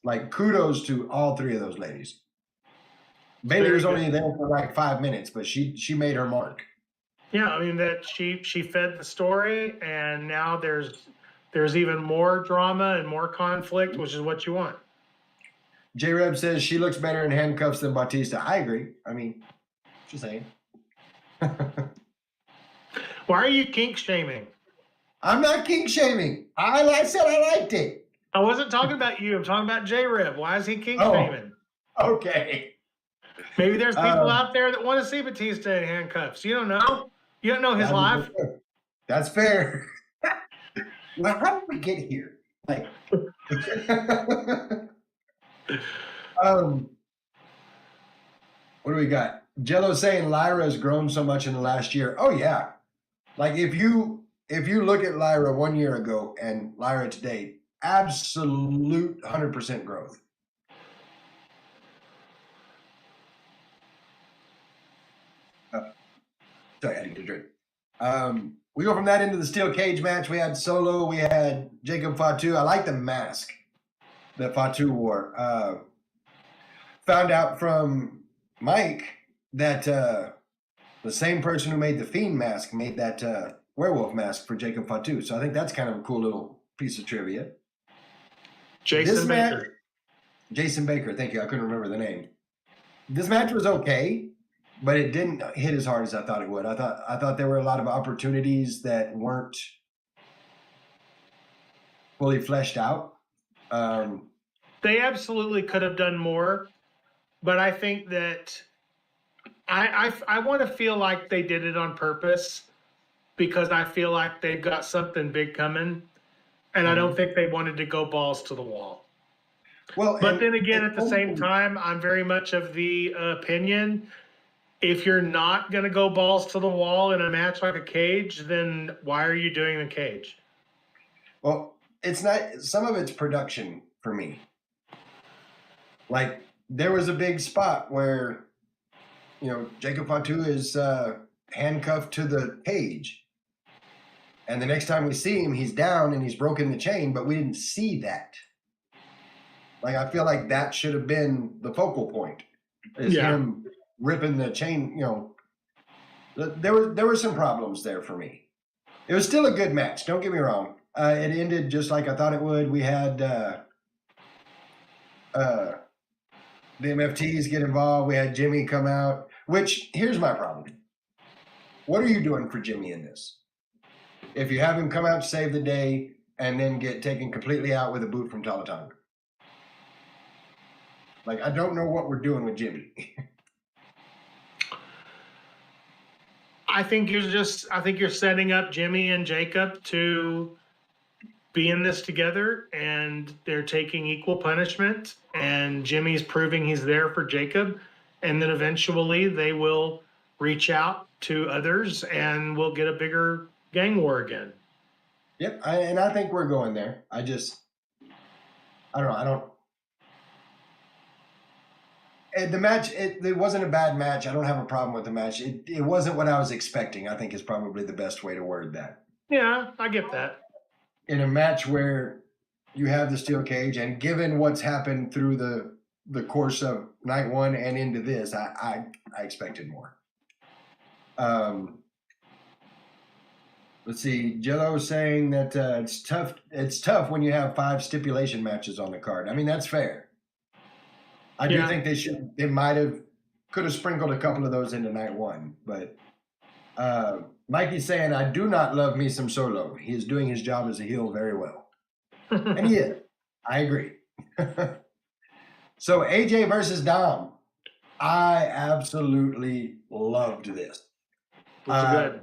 Like, kudos to all three of those ladies. Bayley was only there for like 5 minutes, but she made her mark. Yeah, I mean that she fed the story, and now there's even more drama and more conflict, which is what you want. J-Reb says she looks better in handcuffs than Batista. I agree. I mean, just saying. Why are you kink shaming? I'm not kink shaming. I said I liked it. I wasn't talking about you. I'm talking about J-Reb. Why is he kink shaming? Okay. Maybe there's people out there that want to see Batista in handcuffs. You don't know. You don't know his life. That's fair. Well, how did we get here? Like, what do we got? Jello saying Lyra's grown so much in the last year. Oh yeah. Like, if you look at Lyra 1 year ago and Lyra today, absolute 100% growth. Sorry, I had to get a drink. We go from that into the steel cage match. We had Solo. We had Jacob Fatu. I like the mask that Fatu wore. Found out from Mike that the same person who made the Fiend mask made that werewolf mask for Jacob Fatu. So I think that's kind of a cool little piece of trivia. Jason Baker. Jason Baker. Thank you. I couldn't remember the name. This match was okay, but it didn't hit as hard as I thought it would. I thought there were a lot of opportunities that weren't fully fleshed out. They absolutely could have done more, but I think that I want to feel like they did it on purpose, because I feel like they've got something big coming, and I don't think they wanted to go balls to the wall. Well, but then again, at the same time, I'm very much of the opinion, if you're not going to go balls to the wall in a match like a cage, then why are you doing the cage? Well, it's not, some of it's production for me. Like, there was a big spot where, Jacob Fatu is handcuffed to the cage. And the next time we see him, he's down and he's broken the chain, but we didn't see that. Like, I feel like that should have been the focal point. Is him ripping the chain, There were some problems there for me. It was still a good match, don't get me wrong. It ended just like I thought it would. We had the MFTs get involved. We had Jimmy come out, which, here's my problem. What are you doing for Jimmy in this? if you have him come out to save the day and then get taken completely out with a boot from Talatanga. Like, I don't know what we're doing with Jimmy. I think you're setting up Jimmy and Jacob to be in this together, and they're taking equal punishment, and Jimmy's proving he's there for Jacob, and then eventually they will reach out to others and we'll get a bigger gang war again. Yep, and I think we're going there. I don't know. The match, it wasn't a bad match. I don't have a problem with the match. It wasn't what I was expecting, I think is probably the best way to word that. Yeah, I get that. In a match where you have the steel cage, and given what's happened through the course of night one and into this, I expected more. Let's see. Jello saying that it's tough. It's tough when you have 5 stipulation matches on the card. I mean, that's fair. I do think they could have sprinkled a couple of those into night one, but Mikey's saying, I do not love me some Solo. He is doing his job as a heel very well. And he is. I agree. So AJ versus Dom. I absolutely loved this. Good.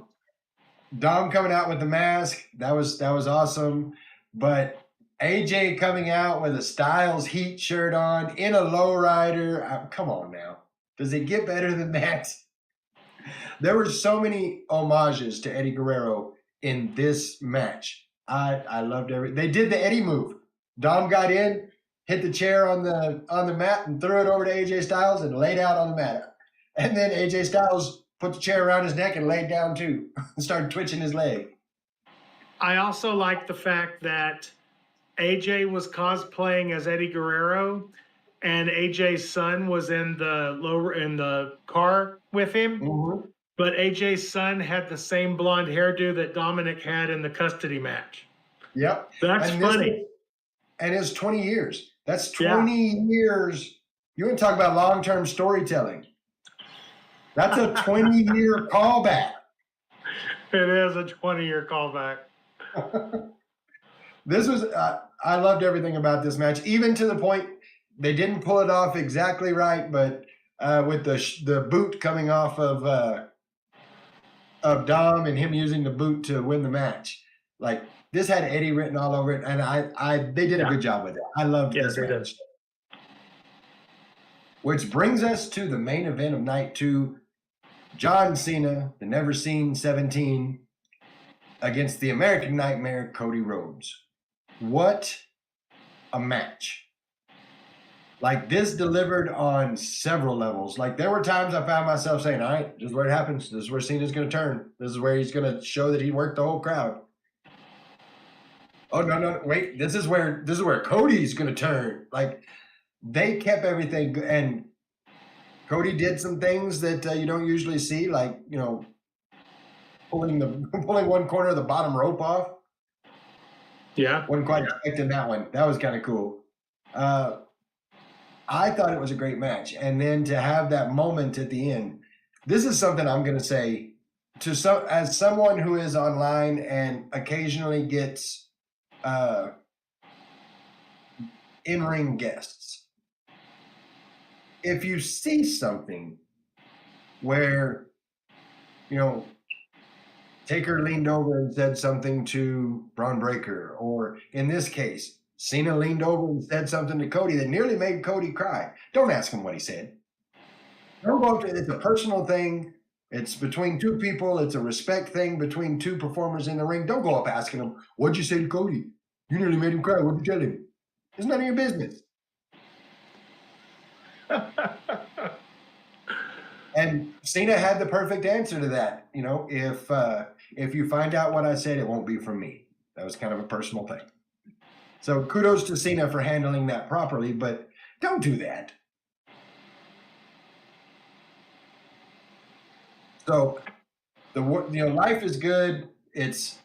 Dom coming out with the mask, that was awesome. But AJ coming out with a Styles Heat shirt on in a lowrider. Come on now. Does it get better than that? There were so many homages to Eddie Guerrero in this match. I loved everything. They did the Eddie move. Dom got in, hit the chair on the mat and threw it over to AJ Styles and laid out on the mat. And then AJ Styles put the chair around his neck and laid down too and started twitching his leg. I also like the fact that AJ was cosplaying as Eddie Guerrero, and AJ's son was in the car with him. Mm-hmm. But AJ's son had the same blonde hairdo that Dominic had in the custody match. Yep. That's funny. And it's 20 years. That's 20 years. You want to talk about long-term storytelling. That's a 20-year callback. It is a 20-year callback. This was, I loved everything about this match, even to the point they didn't pull it off exactly right, but with the boot coming off of Dom and him using the boot to win the match. Like, this had Eddie written all over it, and they did a good job with it. I loved this match. Which brings us to the main event of night 2. John Cena, the Never Seen 17, against the American Nightmare, Cody Rhodes. What a match. Like, this delivered on several levels. Like, there were times I found myself saying, all right, this is where it happens. This is where Cena's going to turn. This is where he's going to show that he worked the whole crowd. Oh, no, wait. This is where Cody's going to turn. Like, they kept everything. And Cody did some things that you don't usually see, like, pulling one corner of the bottom rope off. Yeah. Wasn't quite expecting that one. That was kind of cool. I thought it was a great match. And then to have that moment at the end, this is something I'm going to say as someone who is online and occasionally gets in-ring guests. If you see something where, Taker leaned over and said something to Braun Breaker, or in this case, Cena leaned over and said something to Cody that nearly made Cody cry. Don't ask him what he said. Don't go up to, it's a personal thing. It's between two people. It's a respect thing between two performers in the ring. Don't go up asking him, what'd you say to Cody? You nearly made him cry. What'd you tell him? It's none of your business. And Cena had the perfect answer to that. If you find out what I said, it won't be from me. That was kind of a personal thing. So kudos to Cena for handling that properly, but don't do that. So life is good. It's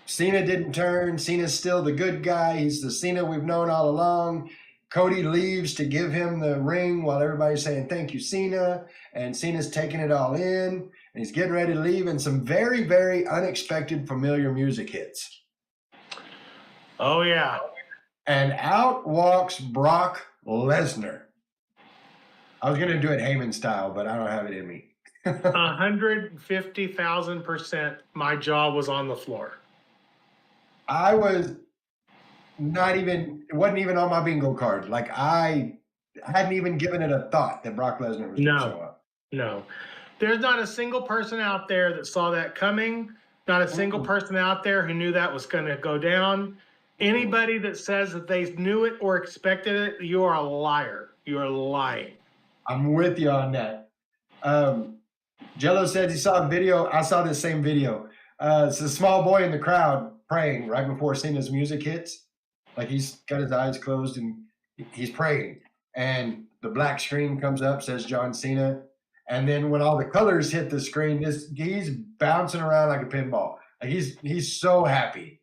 Cena didn't turn. Cena's still the good guy. He's the Cena we've known all along. Cody leaves to give him the ring while everybody's saying, thank you, Cena. And Cena's taking it all in. and he's getting ready to leave, and some very, very unexpected familiar music hits. Oh, yeah. And out walks Brock Lesnar. I was going to do it Heyman style, but I don't have it in me. 150,000%, my jaw was on the floor. I was not even, it wasn't even on my bingo card. Like, I hadn't even given it a thought that Brock Lesnar was going to show up. No. There's not a single person out there that saw that coming. Not a single person out there who knew that was going to go down. Anybody that says that they knew it or expected it, you are a liar. You are lying. I'm with you on that. Jello says he saw a video. I saw this same video. It's a small boy in the crowd praying right before Cena's music hits. Like, he's got his eyes closed and he's praying. And the black screen comes up, says John Cena. And then when all the colors hit the screen, he's bouncing around like a pinball. Like, he's so happy.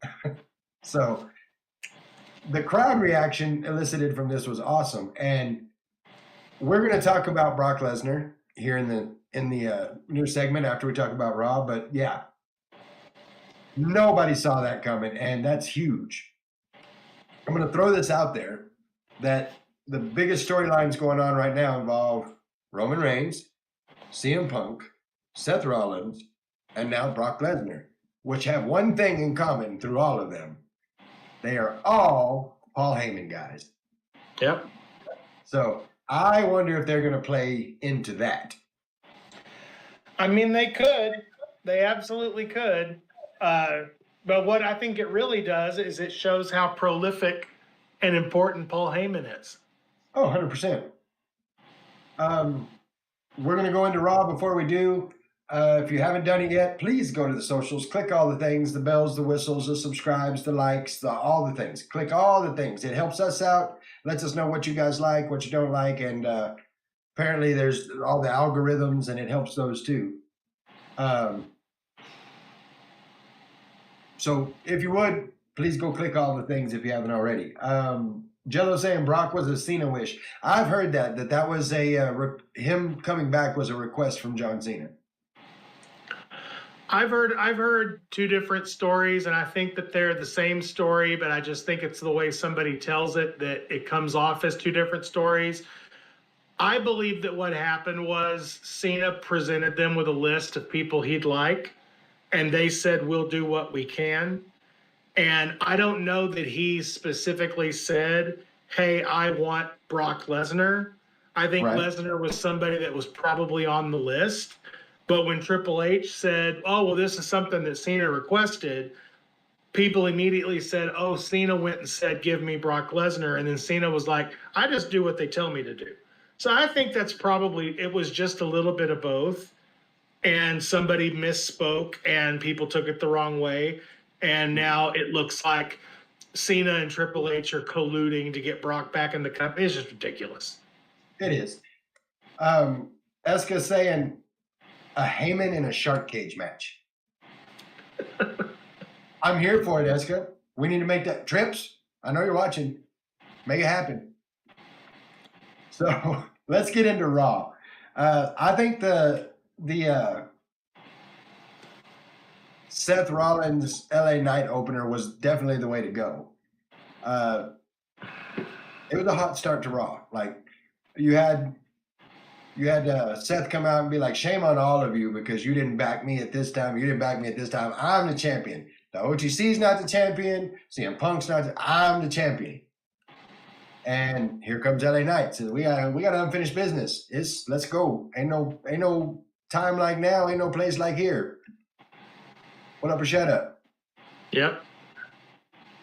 So the crowd reaction elicited from this was awesome. And we're going to talk about Brock Lesnar here in the new segment after we talk about Raw. But yeah, nobody saw that coming, and that's huge. I'm going to throw this out there that the biggest storylines going on right now involve Roman Reigns, CM Punk, Seth Rollins, and now Brock Lesnar, which have one thing in common through all of them. They are all Paul Heyman guys. Yep. So I wonder if they're going to play into that. I mean, they could. They absolutely could. But what I think it really does is it shows how prolific and important Paul Heyman is. Oh, 100%. We're going to go into Raw. Before we do, if you haven't done it yet, please go to the socials, click all the things, the bells, the whistles, the subscribes, the likes, all the things. Click all the things. It helps us out, lets us know what you guys like, what you don't like, and apparently there's all the algorithms, and it helps those too. So if you would, please go click all the things if you haven't already. Jello saying Brock was a Cena wish. I've heard that was him coming back was a request from John Cena. I've heard two different stories, and I think that they're the same story, but I just think it's the way somebody tells it that it comes off as two different stories. I believe that what happened was Cena presented them with a list of people he'd like, and they said, we'll do what we can. And I don't know that he specifically said, hey, I want Brock Lesnar. I think Lesnar was somebody that was probably on the list. But when Triple H said, oh, well, this is something that Cena requested, people immediately said, oh, Cena went and said, give me Brock Lesnar. And then Cena was like, I just do what they tell me to do. So I think that's probably, it was just a little bit of both. And somebody misspoke and people took it the wrong way. And now it looks like Cena and Triple H are colluding to get Brock back in the company. It's just ridiculous. It is. Eska saying a Heyman in a shark cage match. I'm here for it, Eska. We need to make that. Trips, I know you're watching. Make it happen. So let's get into Raw. I think the Seth Rollins LA Knight opener was definitely the way to go. It was a hot start to Raw. Like, you had Seth come out and be like, shame on all of you because you didn't back me at this time. You didn't back me at this time. I'm the champion. The OTC's not the champion. CM Punk's not. I'm the champion. And here comes LA Knight. So we got unfinished business. Let's go. Ain't no time like now. Ain't no place like here. Put up or shut up. Yep.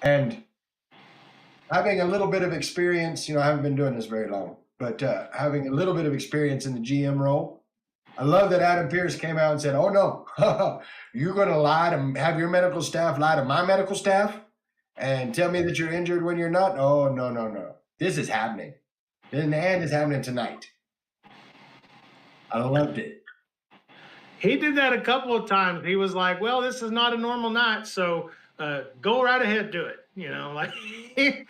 And having a little bit of experience, I haven't been doing this very long, but having a little bit of experience in the GM role, I love that Adam Pearce came out and said, oh, no, you're going to lie to have your medical staff lie to my medical staff and tell me that you're injured when you're not? Oh, no. This is happening. And it's happening tonight. I loved it. He did that a couple of times. He was like, well, this is not a normal night, so go right ahead, do it. Like he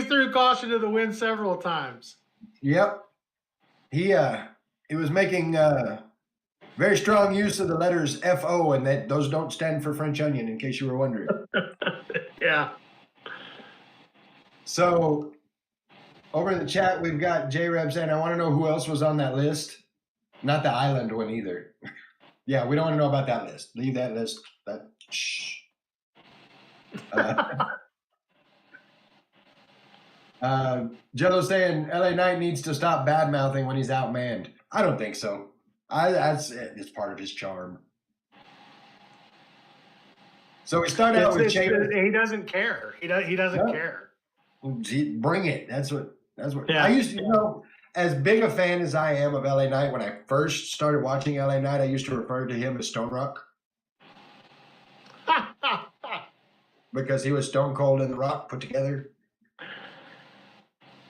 threw caution to the wind several times. Yep. He was making very Very strong use of the letters FO, and that those don't stand for French onion, in case you were wondering. Yeah. So over in the chat, we've got J-Reb saying, I want to know who else was on that list. Not the island one either. Yeah, we don't want to know about that list. Leave that list. Shh. Jello saying LA Knight needs to stop bad mouthing when he's outmanned. I don't think so. It's part of his charm. So we start out with Sheamus. He doesn't care. He doesn't care. Bring it. That's what. Yeah. I used to, as big a fan as I am of LA Knight, when I first started watching LA Knight, I used to refer to him as Stone Rock. Because he was Stone Cold and The Rock put together.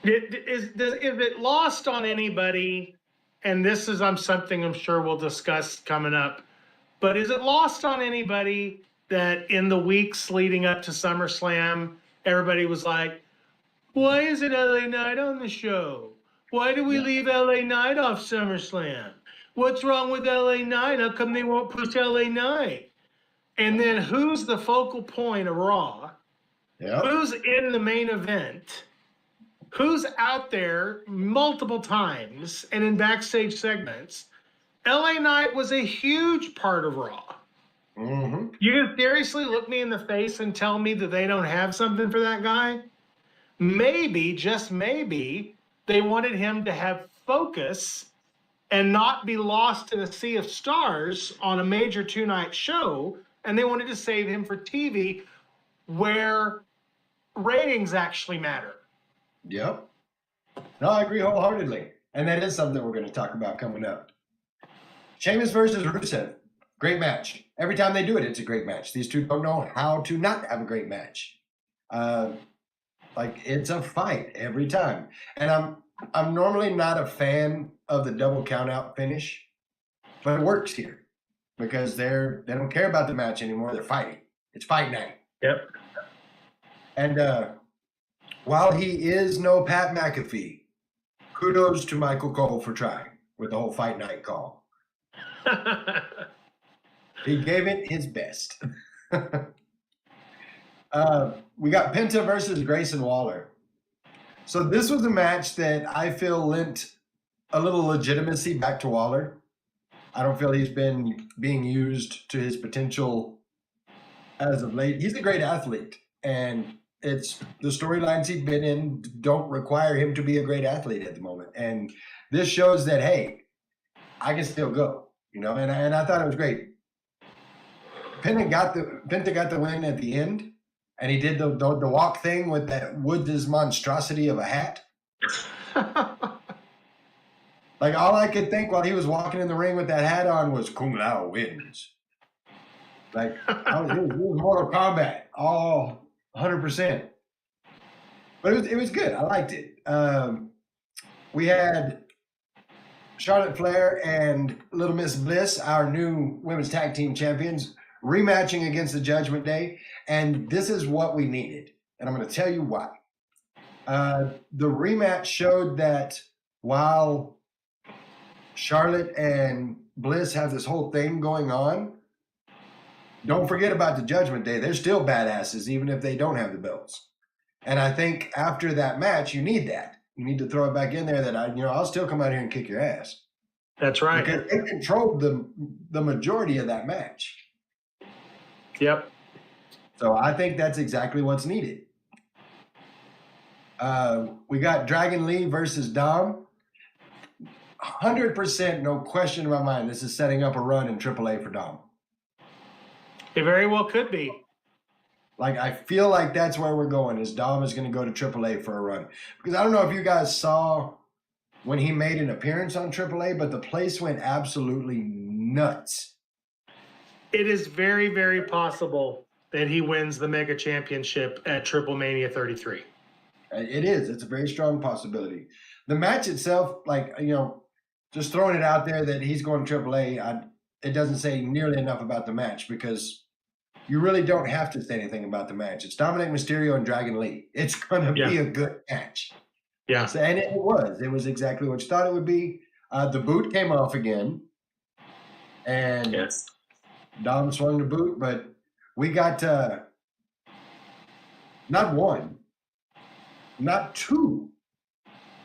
Is it lost on anybody? And this is something I'm sure we'll discuss coming up. But is it lost on anybody that in the weeks leading up to SummerSlam, everybody was like, why isn't LA Knight on the show? Why do we leave LA Knight off SummerSlam? What's wrong with LA Knight? How come they won't push LA Knight? And then who's the focal point of Raw? Yep. Who's in the main event? Who's out there multiple times and in backstage segments? LA Knight was a huge part of Raw. Mm-hmm. You can seriously look me in the face and tell me that they don't have something for that guy? Maybe, just maybe, they wanted him to have focus and not be lost in a sea of stars on a major 2-night show, and they wanted to save him for TV where ratings actually matter. Yep. No, I agree wholeheartedly. And that is something we're going to talk about coming up. Sheamus versus Rusev. Great match. Every time they do it, it's a great match. These two don't know how to not have a great match. It's a fight every time. And I'm normally not a fan of the double count out finish, but it works here because they don't care about the match anymore. They're fighting. It's fight night. Yep. And while he is no Pat McAfee, kudos to Michael Cole for trying with the whole fight night call. He gave it his best. We got Penta versus Grayson Waller. So this was a match that I feel lent a little legitimacy back to Waller. I don't feel he's been being used to his potential as of late. He's a great athlete, and it's the storylines he's been in don't require him to be a great athlete at the moment. And this shows that, hey, I can still go, and I thought it was great. Penta got the win at the end, and he did the walk thing with that Woods' monstrosity of a hat. Like, all I could think while he was walking in the ring with that hat on was Kung Lao wins. Like, it was Mortal Kombat, all 100%. But it was good. I liked it. We had Charlotte Flair and Little Miss Bliss, our new women's tag team champions, rematching against the Judgment Day. And this is what we needed. And I'm going to tell you why. The rematch showed that while Charlotte and Bliss have this whole thing going on, don't forget about the Judgment Day. They're still badasses, even if they don't have the belts. And I think after that match, you need that. You need to throw it back in there that I'll still come out here and kick your ass. That's right. Because they controlled the majority of that match. Yep. So I think that's exactly what's needed. We got Dragon Lee versus Dom. 100%, no question in my mind, this is setting up a run in AAA for Dom. It very well could be. Like, I feel like that's where we're going, is Dom is going to go to AAA for a run. Because I don't know if you guys saw when he made an appearance on AAA, but the place went absolutely nuts. It is very, very possible that he wins the Mega Championship at Triple Mania 33. It is. It's a very strong possibility. The match itself, just throwing it out there that he's going to AAA, it doesn't say nearly enough about the match because you really don't have to say anything about the match. It's Dominic Mysterio and Dragon Lee. It's going to be a good match. Yeah. So, and it was. It was exactly what you thought it would be. The boot came off again. and Yes. Dom swung the boot, but we got not one, not two,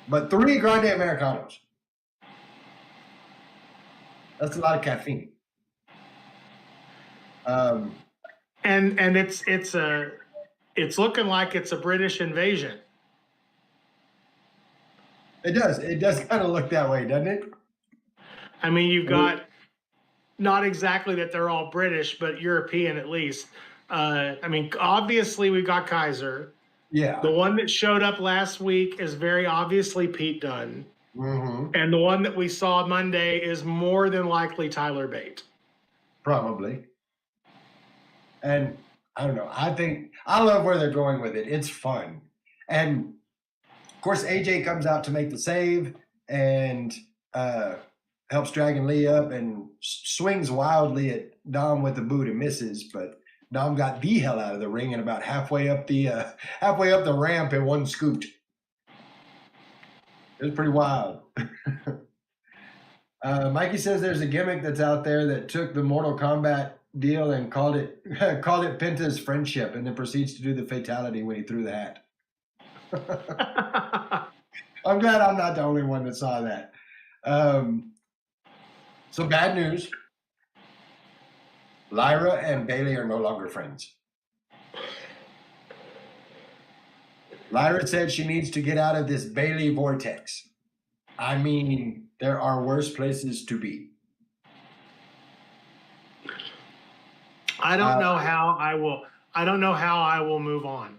but 3 Grande Americanos. That's a lot of caffeine. And it's looking like it's a British invasion. It does kind of look that way, doesn't it? I mean, you've got not exactly that they're all British, but European at least. I mean, obviously we got Kaiser. Yeah. The one that showed up last week is very obviously Pete Dunne. Mm-hmm. And the one that we saw Monday is more than likely Tyler Bate. Probably. And I don't know. I love where they're going with it. It's fun. And of course, AJ comes out to make the save and helps Dragon Lee up and swings wildly at Dom with the boot and misses. But Dom got the hell out of the ring and about halfway up the ramp and one scooped. It was pretty wild. Mikey says there's a gimmick that's out there that took the Mortal Kombat deal and called it Penta's friendship, and then proceeds to do the fatality when he threw the hat. I'm glad I'm not the only one that saw that. So bad news. Lyra and Bayley are no longer friends. Lyra said she needs to get out of this Bayley vortex. I mean, there are worse places to be. I don't know how I will move on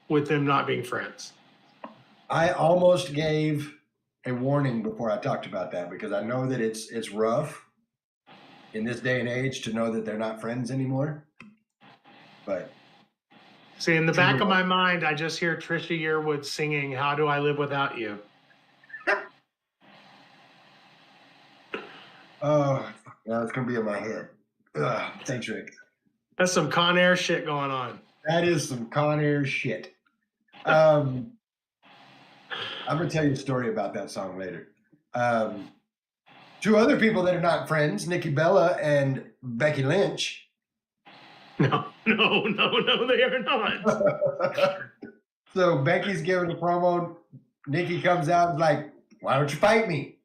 with them not being friends. I almost gave a warning before I talked about that because I know that it's rough in this day and age to know that they're not friends anymore. But see, in the back of my mind, I just hear Trisha Yearwood singing "How Do I Live Without You." Oh, now it's gonna be in my head. Thanks, Rick. That's some Con Air shit going on. That is some Con Air shit. I'm gonna tell you a story about that song later. 2 other people that are not friends, Nikki Bella and Becky Lynch. No, they are not. So Becky's giving a promo. Nikki comes out and is like, "Why don't you fight me?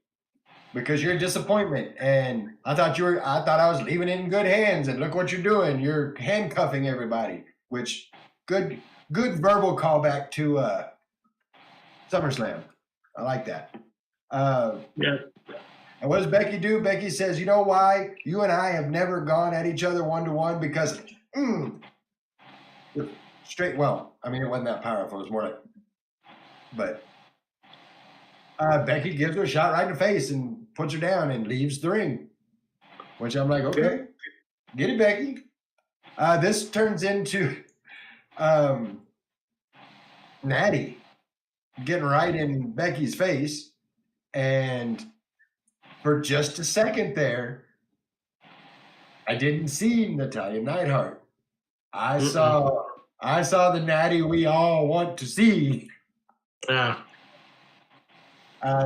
Because you're a disappointment. And I thought I was leaving it in good hands. And look what you're doing. You're handcuffing everybody." Which good verbal callback to SummerSlam. I like that. Yeah. And what does Becky do? Becky says, "You know why? You and I have never gone at each other 1-to-1 because straight. Well, I mean, it wasn't that powerful. It was more like, but Becky gives her a shot right in the face and puts her down and leaves the ring. Which I'm like, okay, get it, Becky. This turns into Natty getting right in Becky's face, and for just a second there, I didn't see Natalya Neidhart. I saw the Natty we all want to see. Yeah.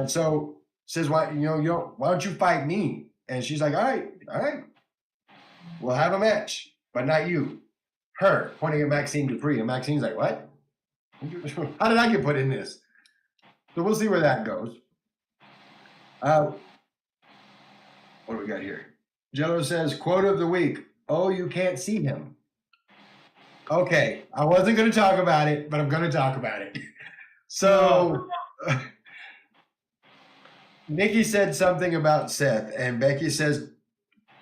So says, why don't you fight me? And she's like, all right, we'll have a match, but not you. Her, pointing at Maxine Dupree, and Maxine's like, what? How did I get put in this? So we'll see where that goes. What do we got here? Jello says, quote of the week, "Oh, you can't see him." Okay, I wasn't going to talk about it, but I'm going to talk about it. So Nikki said something about Seth, and Becky says,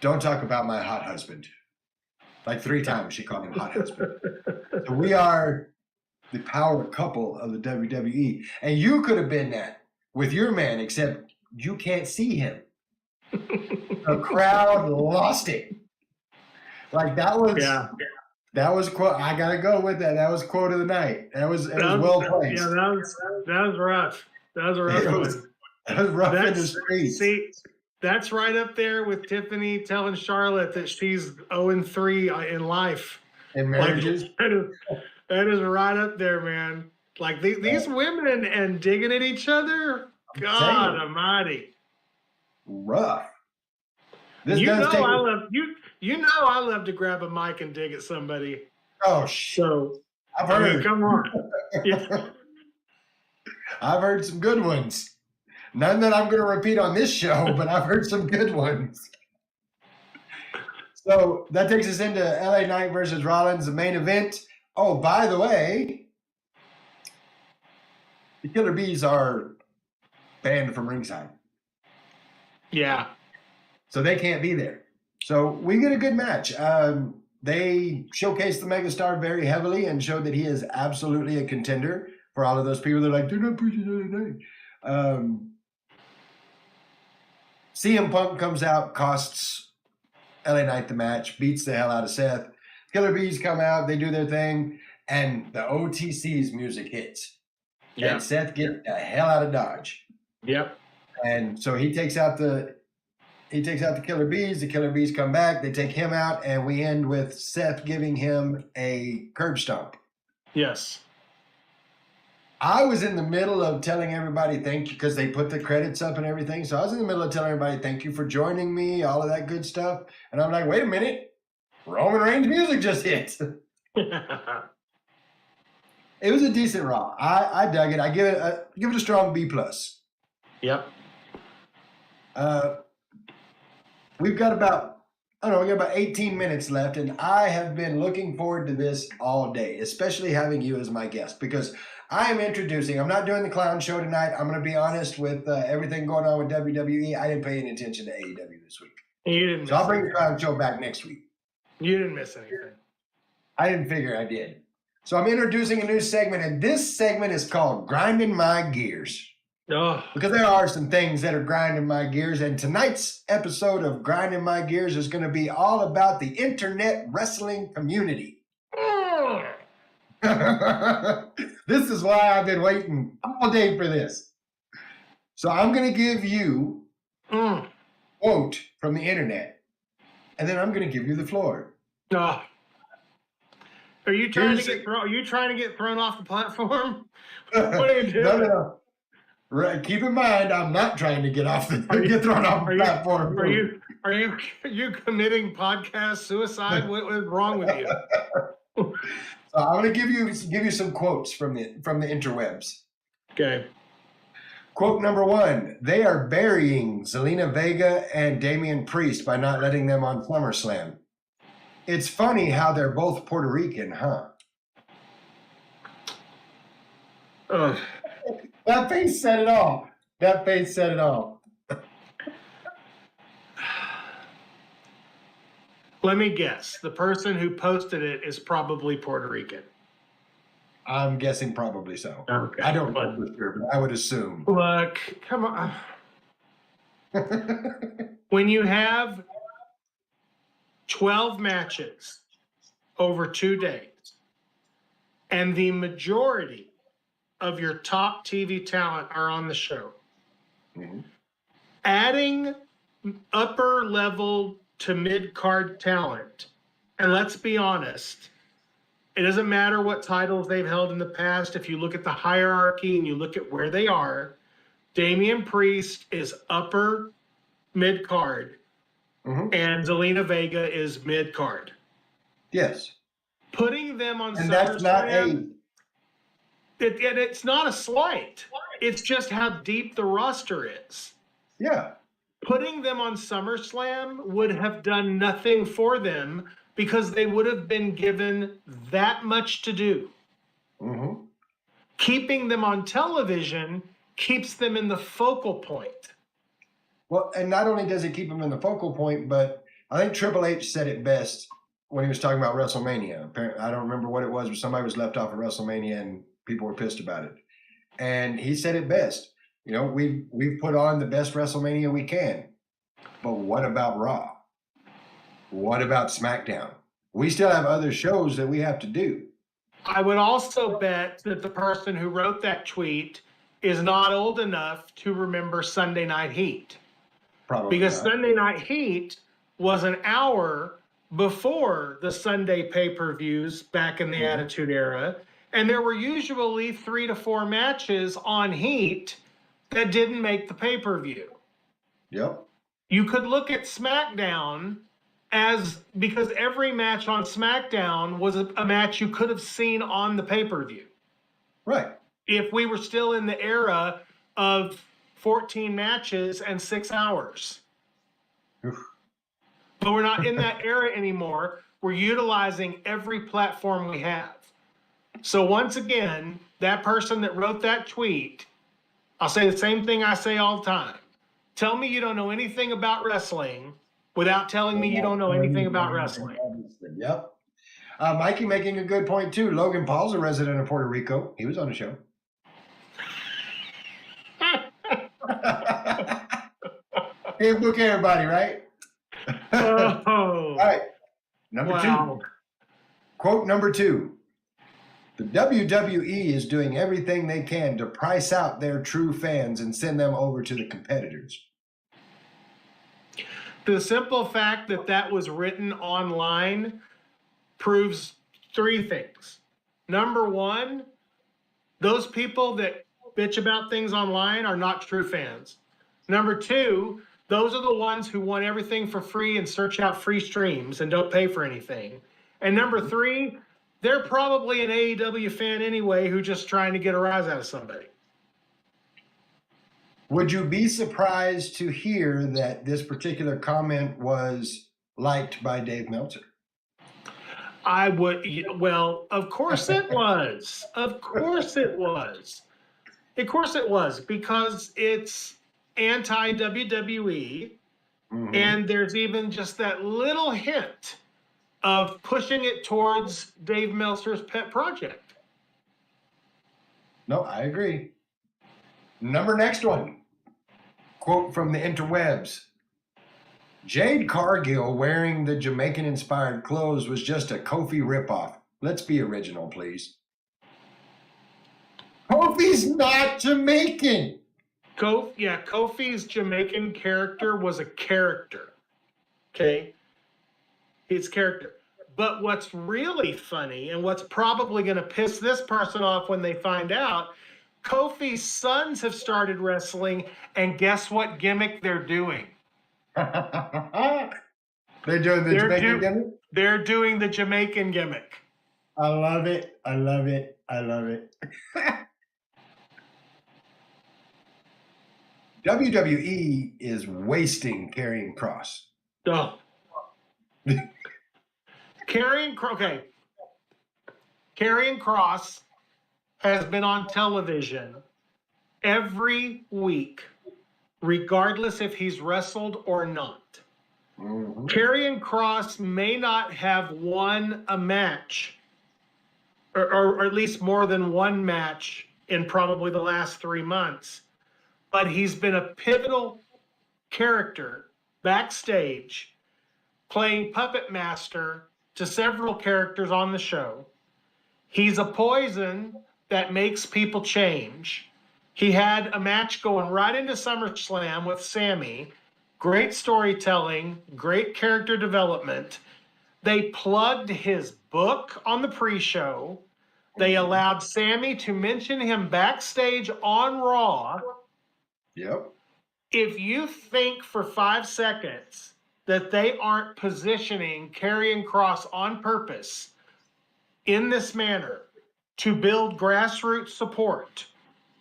"Don't talk about my hot husband." Like 3 times she called him hot husband. So we are the power couple of the WWE. And you could have been that with your man, except you can't see him. The crowd lost it. Like that was quote. I gotta go with that. That was quote of the night. It was well placed. Yeah, that was rough. That was a rough one. That was rough in the streets. See, that's right up there with Tiffany telling Charlotte that she's 0-3 in life. In marriages. That is right up there, man. Like these women and digging at each other. God almighty. Rough. This You does know take. I love you. You know I love to grab a mic and dig at somebody. Oh, shit. So I've I mean, heard. come on. Yeah. I've heard some good ones. None that I'm going to repeat on this show, but I've heard some good ones. So that takes us into LA Knight versus Rollins, the main event. Oh, by the way, the Killer Bees are banned from ringside, Yeah. so they can't be there. So we get a good match. They showcased the megastar very heavily and showed that he is absolutely a contender for all of those people that are like, they're not pushing LA Knight. CM Punk comes out, costs LA Knight the match, beats the hell out of Seth. Killer Bees come out, they do their thing, and the OTC's music hits. Yeah. And Seth gets the hell out of Dodge. Yep. And so he takes out the Killer Bees. The Killer Bees come back, they take him out, and we end with Seth giving him a curb stomp. Yes. I was in the middle of telling everybody thank you because they put the credits up and everything. So I was in the middle of telling everybody thank you for joining me, all of that good stuff. And I'm like, wait a minute, Roman Reigns music just hit. It was a decent Raw. I dug it. I give it a strong B+. Yep. We got about 18 minutes left, and I have been looking forward to this all day, especially having you as my guest, because I am introducing, I'm not doing the clown show tonight. I'm going to be honest with everything going on with WWE. I didn't pay any attention to AEW this week. You didn't miss So I'll bring the anything. clown show back next week. You didn't miss anything. I didn't figure I did. So I'm introducing a new segment, and this segment is called Grinding My Gears. Oh, Because there are some things that are grinding my gears, and tonight's episode of Grinding My Gears is going to be all about the internet wrestling community. This is why I've been waiting all day for this. So I'm going to give you a quote from the internet, and then I'm going to give you the floor. Oh. Are you trying Here's- to get thrown? Are you trying to get thrown off the platform? What are you doing? No. Right, keep in mind, I'm not trying to get thrown off the platform. Are you committing podcast suicide? What is wrong with you? So I'm going to give you some quotes from the interwebs. Okay. Quote number 1: They are burying Zelina Vega and Damian Priest by not letting them on SummerSlam. It's funny how they're both Puerto Rican, huh? Ugh. That face said it all. That face said it all. Let me guess. The person who posted it is probably Puerto Rican. I'm guessing probably so. Okay. I don't know for sure, but I would assume. Look, come on. When you have 12 matches over 2 days, and the majority of your top TV talent are on the show, Mhm. adding upper level to mid card talent, and let's be honest, it doesn't matter what titles they've held in the past. If you look at the hierarchy and you look at where they are, Damian Priest is upper mid card, Mhm. and Zelina Vega is mid card. Yes. Putting them on And that's not SummerSlam, it's not a slight. It's just how deep the roster is. Yeah. Putting them on SummerSlam would have done nothing for them because they would have been given that much to do. Mm-hmm. Keeping them on television keeps them in the focal point. Well, and not only does it keep them in the focal point, but I think Triple H said it best when he was talking about WrestleMania. Apparently, I don't remember what it was, but somebody was left off of WrestleMania and people were pissed about it. And he said it best. You know, we've put on the best WrestleMania we can. But what about Raw? What about SmackDown? We still have other shows that we have to do. I would also bet that the person who wrote that tweet is not old enough to remember Sunday Night Heat. Probably Because not. Sunday Night Heat was an hour before the Sunday pay-per-views back in the Attitude Era. And there were usually 3 to 4 matches on Heat that didn't make the pay-per-view. Yep. You could look at SmackDown because every match on SmackDown was a match you could have seen on the pay-per-view. Right. If we were still in the era of 14 matches and 6 hours. Oof. But we're not in that era anymore. We're utilizing every platform we have. So once again, that person that wrote that tweet, I'll say the same thing I say all the time. Tell me you don't know anything about wrestling without telling me you don't know anything about wrestling. Yep. Mikey making a good point too. Logan Paul's a resident of Puerto Rico. He was on the show. Can't book everybody, right? Oh. All right. Number two. Quote number 2. The WWE is doing everything they can to price out their true fans and send them over to the competitors. The simple fact that that was written online proves 3 things. Number 1, those people that bitch about things online are not true fans. Number 2, those are the ones who want everything for free and search out free streams and don't pay for anything. And number 3, they're probably an AEW fan anyway who's just trying to get a rise out of somebody. Would you be surprised to hear that this particular comment was liked by Dave Meltzer? I would. Well, of course it was. Of course it was. Of course it was, because it's anti-WWE, and there's even just that little hint of pushing it towards Dave Meltzer's pet project. No, I agree. Next one. Quote from the interwebs. Jade Cargill wearing the Jamaican-inspired clothes was just a Kofi ripoff. Let's be original, please. Kofi's not Jamaican. Kofi's Jamaican character was a character. Okay? His character. But what's really funny, and what's probably going to piss this person off when they find out, Kofi's sons have started wrestling, and guess what gimmick they're doing? They're doing the Jamaican gimmick? They're doing the Jamaican gimmick. I love it. I love it. I love it. WWE is wasting Karrion Kross. Oh. Karrion Kross has been on television every week, regardless if he's wrestled or not. Karrion Kross may not have won a match, or at least more than one match in probably the last 3 months, but he's been a pivotal character backstage, playing puppet master to several characters on the show. He's a poison that makes people change. He had a match going right into SummerSlam with Sammy. Great storytelling, great character development. They plugged his book on the pre-show. They allowed Sammy to mention him backstage on Raw. Yep. If you think for 5 seconds that they aren't positioning Karrion Kross on purpose in this manner to build grassroots support,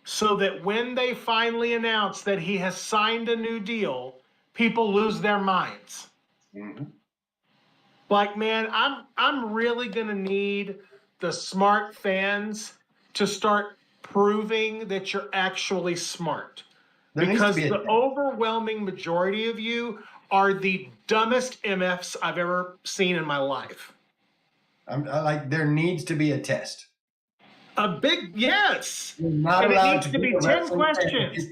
so that when they finally announce that he has signed a new deal, people lose their minds. Like, man, I'm really gonna need the smart fans to start proving that you're actually smart. Because the overwhelming majority of you are the dumbest MFs I've ever seen in my life. There needs to be a test. A big yes. You're not allowed it needs to be 10 questions.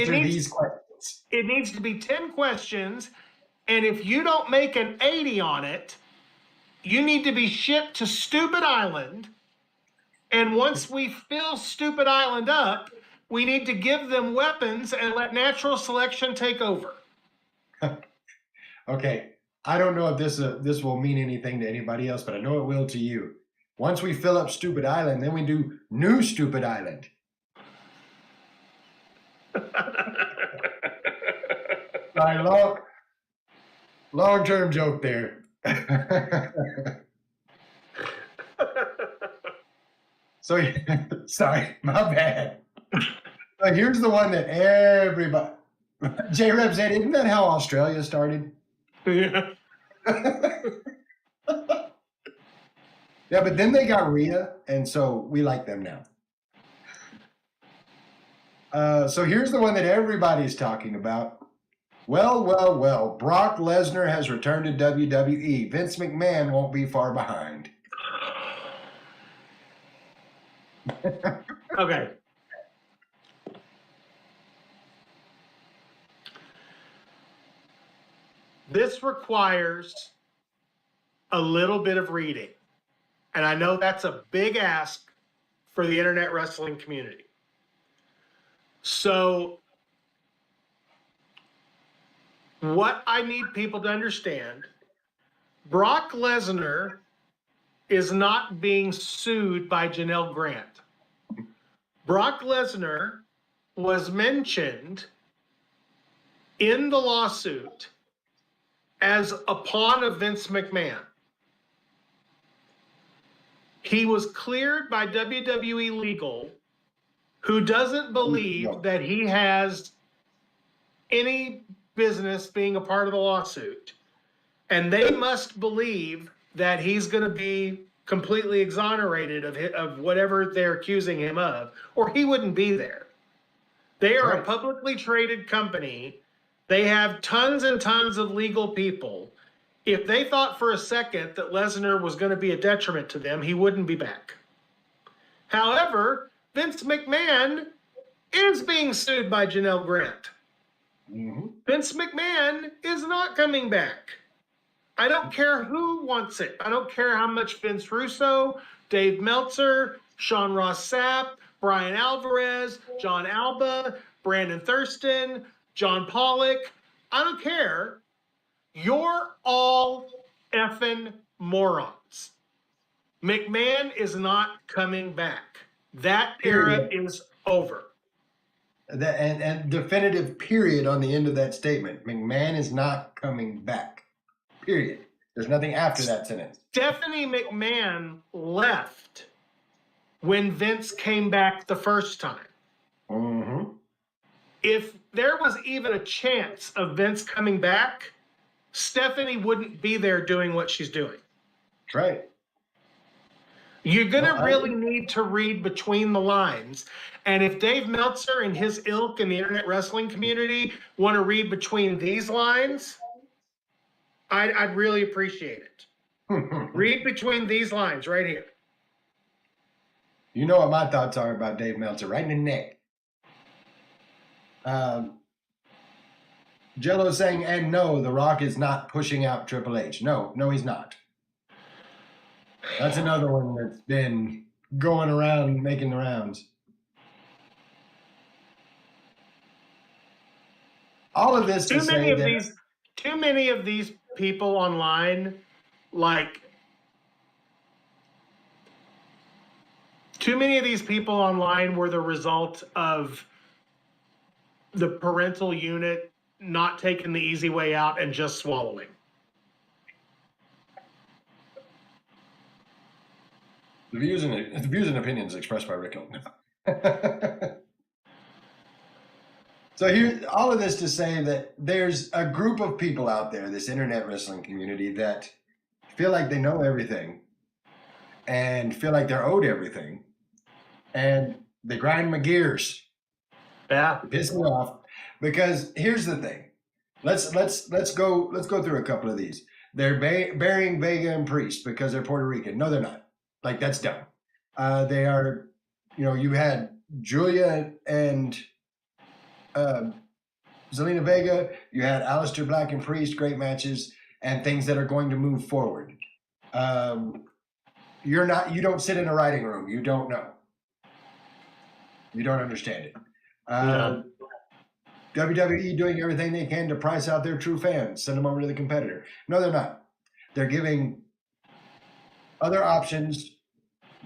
These questions. It needs to be 10 questions, and if you don't make an 80 on it, you need to be shipped to Stupid Island. And once we fill Stupid Island up, we need to give them weapons and let natural selection take over. Okay. I don't know if this will mean anything to anybody else, but I know it will to you. Once we fill up Stupid Island, then we do New Stupid Island. I Long-term joke there. So, sorry, my bad. But here's the one that everybody, J-Rep said, isn't that how Australia started? Yeah. Yeah, but then they got Rhea, and so we like them now. So here's the one that everybody's talking about. Well, Brock Lesnar has returned to WWE. Vince McMahon won't be far behind. Okay. This requires a little bit of reading. And I know that's a big ask for the internet wrestling community. So, what I need people to understand, Brock Lesnar is not being sued by Janelle Grant. Brock Lesnar was mentioned in the lawsuit as a pawn of Vince McMahon. He was cleared by WWE Legal, who doesn't believe that he has any business being a part of the lawsuit. And they must believe that he's going to be completely exonerated of whatever they're accusing him of, or he wouldn't be there. They are a publicly traded company. They have tons and tons of legal people. If they thought for a second that Lesnar was going to be a detriment to them, he wouldn't be back. However, Vince McMahon is being sued by Janelle Grant. Mm-hmm. Vince McMahon is not coming back. I don't care who wants it. I don't care how much Vince Russo, Dave Meltzer, Sean Ross Sapp, Brian Alvarez, John Alba, Brandon Thurston, John Pollock. I don't care. You're all effing morons. McMahon is not coming back. That era is over. And definitive period on the end of that statement. McMahon is not coming back. Period. There's nothing after that sentence. Stephanie McMahon left when Vince came back the first time. Mm-hmm. If there was even a chance of Vince coming back, Stephanie wouldn't be there doing what she's doing. That's right. You're going to really need to read between the lines. And if Dave Meltzer and his ilk in the internet wrestling community want to read between these lines, I'd really appreciate it. Read between these lines right here. You know what my thoughts are about Dave Meltzer, right in the neck. Jello saying, and no, The Rock is not pushing out Triple H. No, he's not. That's another one that's been going around making the rounds. All of this Too many of these people online, too many of these people online were the result of the parental unit not taking the easy way out and just swallowing. The views and opinions expressed by Rick Hilton. So here, all of this to say that there's a group of people out there, this internet wrestling community, that feel like they know everything and feel like they're owed everything, and they grind my gears. Yeah, They piss me off because here's the thing. Let's go through a couple of these. They're burying Vega and Priest because they're Puerto Rican. No, they're not. Like, that's dumb. They are, you had Julia and Zelina Vega, you had Aleister Black and Priest, great matches, and things that are going to move forward. You don't sit in a writing room. You don't know. You don't understand it. WWE doing everything they can to price out their true fans, send them over to the competitor. No, they're not. They're giving other options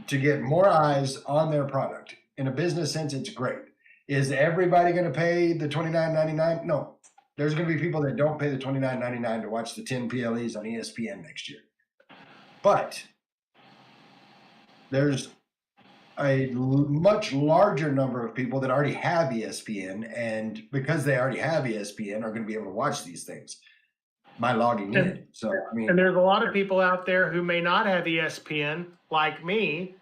to get more eyes on their product. In a business sense, it's great. Is everybody going to pay the $29.99? No, there's going to be people that don't pay the $29.99 to watch the 10 PLEs on ESPN next year. But there's a much larger number of people that already have ESPN, and because they already have ESPN, are going to be able to watch these things by logging in. So, I mean, And there's a lot of people out there who may not have ESPN, like me,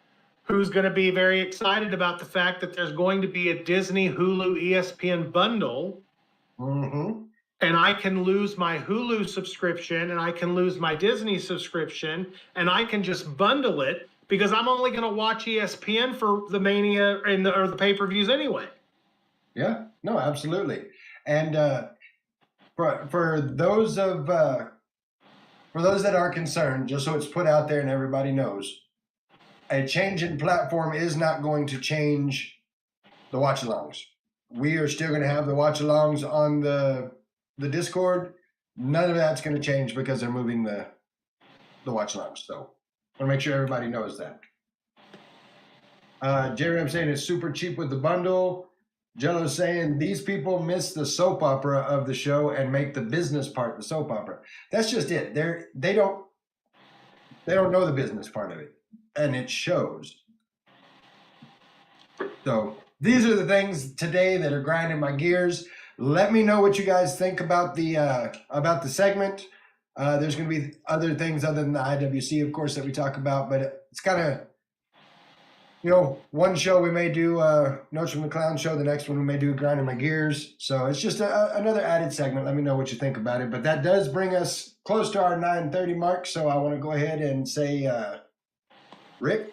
who's going to be very excited about the fact that there's going to be a Disney, Hulu, ESPN bundle. mm-hmm. And I can lose my Hulu subscription and I can lose my Disney subscription and I can just bundle it because I'm only going to watch ESPN for the Mania and or the pay-per-views anyway. Yeah, no, absolutely. And for those that are concerned, just so it's put out there and everybody knows, a change in platform is not going to change the watch-alongs. We are still going to have the watch-alongs on the Discord. None of that's going to change because they're moving the watch-alongs. So I want to make sure everybody knows that. J-Ram saying it's super cheap with the bundle. Jello saying these people miss the soap opera of the show and make the business part the soap opera. That's just it. They don't know the business part of it, and it shows. So these are the things today that are grinding my gears. Let me know what you guys think about the segment. There's going to be other things other than the IWC, of course, that we talk about, but it's kind of, one show we may do Notes from the Clown show. The next one we may do Grinding My Gears. So it's just another added segment. Let me know what you think about it. But that does bring us close to our 9:30 mark. So I want to go ahead and say, Rick,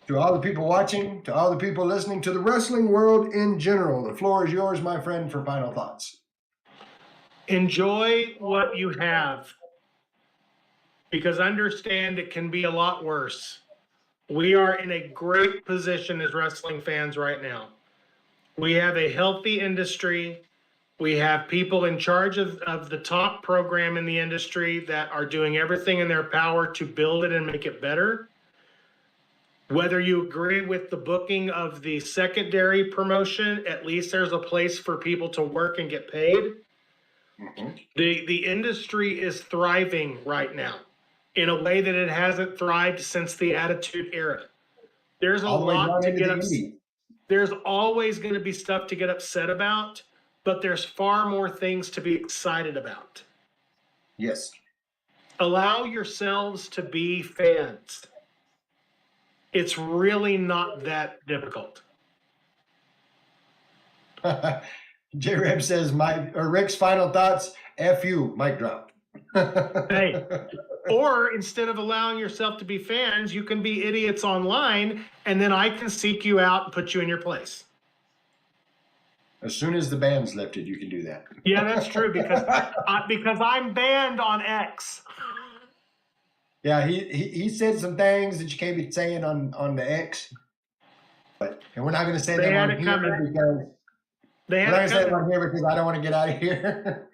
to all the people watching, to all the people listening, to the wrestling world in general, the floor is yours, my friend, for final thoughts. Enjoy what you have, because understand it can be a lot worse. We are in a great position as wrestling fans right now. We have a healthy industry. We have people in charge of the top program in the industry that are doing everything in their power to build it and make it better. Whether you agree with the booking of the secondary promotion, at least there's a place for people to work and get paid. Mm-hmm. The industry is thriving right now in a way that it hasn't thrived since the Attitude Era. There's a lot to get upset. There's always going to be stuff to get upset about, but there's far more things to be excited about. Yes. Allow yourselves to be fans. It's really not that difficult. J-Reb says, Rick's final thoughts, F you, mic drop. Hey, or instead of allowing yourself to be fans, you can be idiots online, and then I can seek you out and put you in your place. As soon as the ban's lifted, you can do that. Yeah, that's true, because I'm banned on X. Yeah, he said some things that you can't be saying on the X, and we're not going to say them on here because we're not going to say them on here because I don't want to get out of here.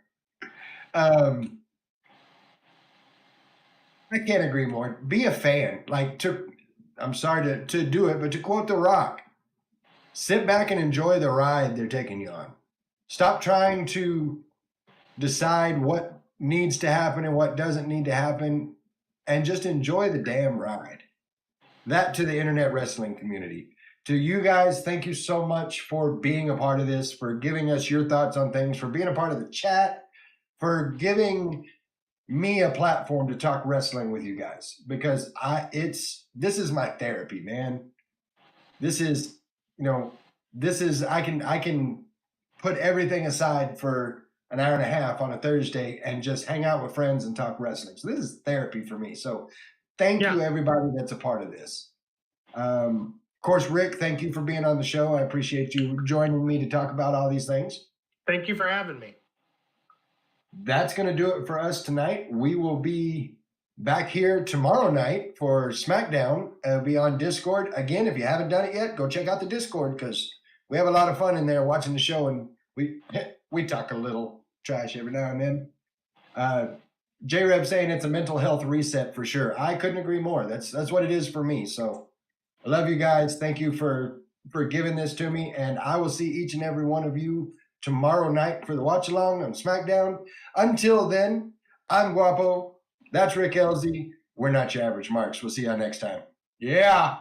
I can't agree more. Be a fan. I'm sorry to do it, but to quote The Rock, sit back and enjoy the ride they're taking you on. Stop trying to decide what needs to happen and what doesn't need to happen, and just enjoy the damn ride. That to the internet wrestling community. To you guys, thank you so much for being a part of this, for giving us your thoughts on things, for being a part of the chat, for giving me a platform to talk wrestling with you guys, because this is my therapy, man. This is, I can put everything aside for an hour and a half on a Thursday and just hang out with friends and talk wrestling. So this is therapy for me. So thank you, everybody that's a part of this. Of course, Rick, thank you for being on the show. I appreciate you joining me to talk about all these things. Thank you for having me. That's going to do it for us tonight. We will be back here tomorrow night for SmackDown. It'll be on Discord. Again, if you haven't done it yet, go check out the Discord because we have a lot of fun in there watching the show, and we talk a little trash every now and then. J-Reb saying it's a mental health reset for sure. I couldn't agree more. That's what it is for me. So I love you guys. Thank you for giving this to me, and I will see each and every one of you tomorrow night for the watch along on SmackDown. Until then, I'm Guapo. That's Rick Elzy. We're not your average marks. We'll see y'all next time. Yeah.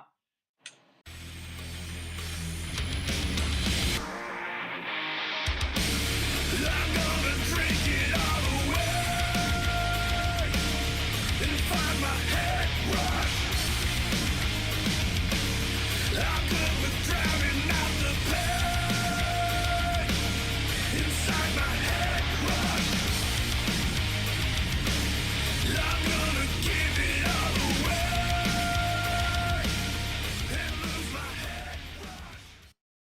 I'm gonna drink it all away and find my head right.